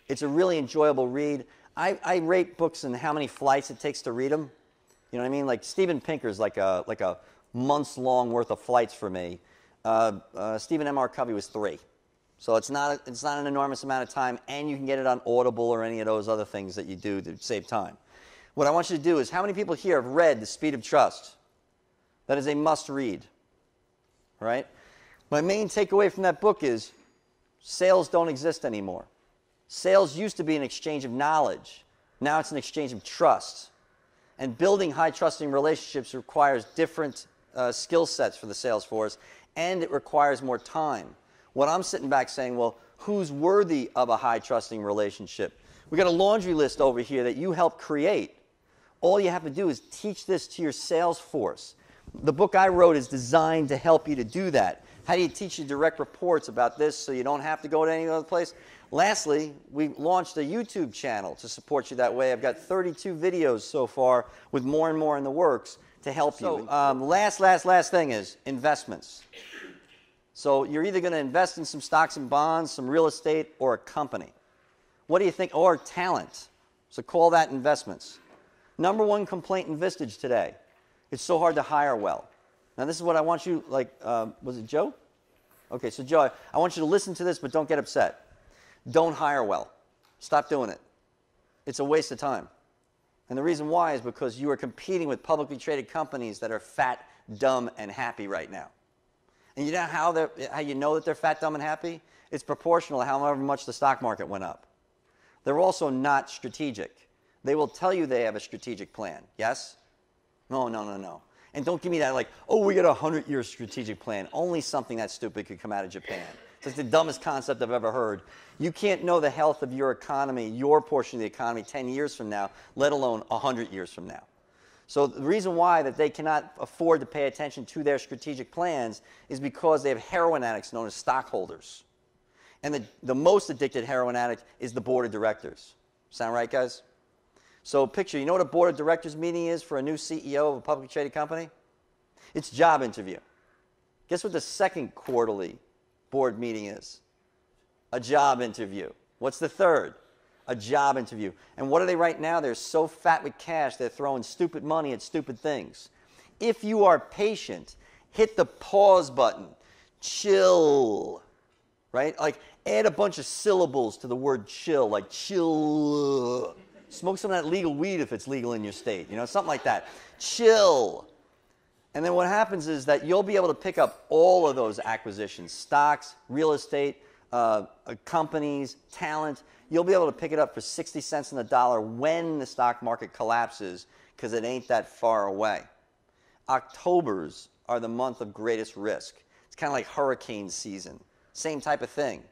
It's a really enjoyable read. I rate books in how many flights it takes to read them. You know what I mean? Like Steven Pinker's like a months long worth of flights for me. Stephen M.R. Covey was 3. So it's not an enormous amount of time, and you can get it on Audible or any of those other things that you do to save time. What I want you to do is, how many people here have read The Speed of Trust? That is a must read. All right? My main takeaway from that book is sales don't exist anymore. Sales used to be an exchange of knowledge. Now it's an exchange of trust. And building high trusting relationships requires different skill sets for the sales force, and it requires more time. What I'm sitting back saying, well, who's worthy of a high trusting relationship? We got a laundry list over here that you helped create. All you have to do is teach this to your sales force. The book I wrote is designed to help you to do that. How do you teach your direct reports about this so you don't have to go to any other place? Lastly, we launched a YouTube channel to support you that way. I've got 32 videos so far with more and more in the works to help you. Last thing is investments. So you're either going to invest in some stocks and bonds, some real estate, or a company. What do you think? Or talent. So call that investments. Number one complaint in Vistage today. It's so hard to hire well. Now this is what I want you, was it Joe? Okay, so Joe, I want you to listen to this, but don't get upset. Don't hire well. Stop doing it. It's a waste of time. And the reason why is because you are competing with publicly traded companies that are fat, dumb, and happy right now. And you know how you know that they're fat, dumb, and happy? It's proportional to however much the stock market went up. They're also not strategic. They will tell you they have a strategic plan. Yes? No. And don't give me that like, oh, we got a 100-year strategic plan. Only something that stupid could come out of Japan. It's like the dumbest concept I've ever heard. You can't know the health of your economy, your portion of the economy, 10 years from now, let alone 100 years from now. So the reason why that they cannot afford to pay attention to their strategic plans is because they have heroin addicts known as stockholders. And the most addicted heroin addict is the board of directors. Sound right, guys? So picture, you know what a board of directors meeting is for a new CEO of a publicly traded company? It's job interview. Guess what the second quarterly board meeting is? A job interview. What's the third? A job interview. And what are they right now? They're so fat with cash, they're throwing stupid money at stupid things. If you are patient, hit the pause button. Chill. Right? Like, add a bunch of syllables to the word chill, like chill. Smoke some of that legal weed if it's legal in your state, you know, something like that. Chill. And then what happens is that you'll be able to pick up all of those acquisitions, stocks, real estate, companies, talent. You'll be able to pick it up for 60 cents on the dollar when the stock market collapses because it ain't that far away. Octobers are the month of greatest risk. It's kind of like hurricane season. Same type of thing.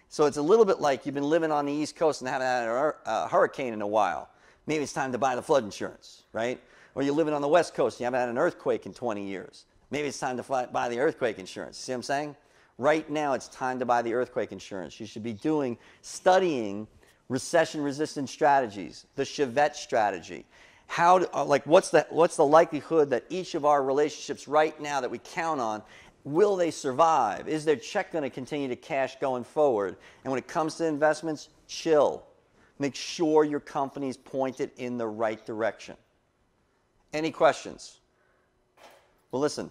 So it's a little bit like you've been living on the East Coast and haven't had a hurricane in a while. Maybe it's time to buy the flood insurance, right? Or you're living on the West Coast and you haven't had an earthquake in 20 years. Maybe it's time to buy the earthquake insurance. See what I'm saying? Right now, it's time to buy the earthquake insurance. You should be studying recession-resistant strategies, the Chevette strategy. What's the likelihood that each of our relationships right now that we count on, will they survive? Is their check going to continue to cash going forward? And when it comes to investments, chill. Make sure your company's pointed in the right direction. Any questions? Well, listen.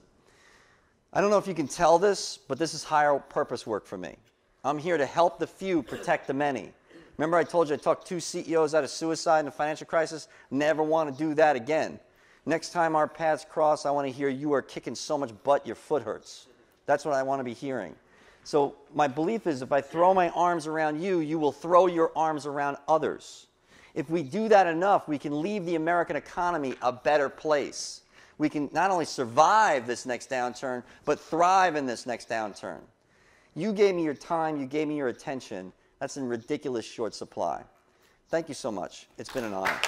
I don't know if you can tell this, but this is higher purpose work for me. I'm here to help the few protect the many. Remember I told you I talked 2 CEOs out of suicide in the financial crisis? Never want to do that again. Next time our paths cross, I want to hear you are kicking so much butt your foot hurts. That's what I want to be hearing. So my belief is if I throw my arms around you, you will throw your arms around others. If we do that enough, we can leave the American economy a better place. We can not only survive this next downturn, but thrive in this next downturn. You gave me your time, you gave me your attention. That's in ridiculous short supply. Thank you so much. It's been an honor.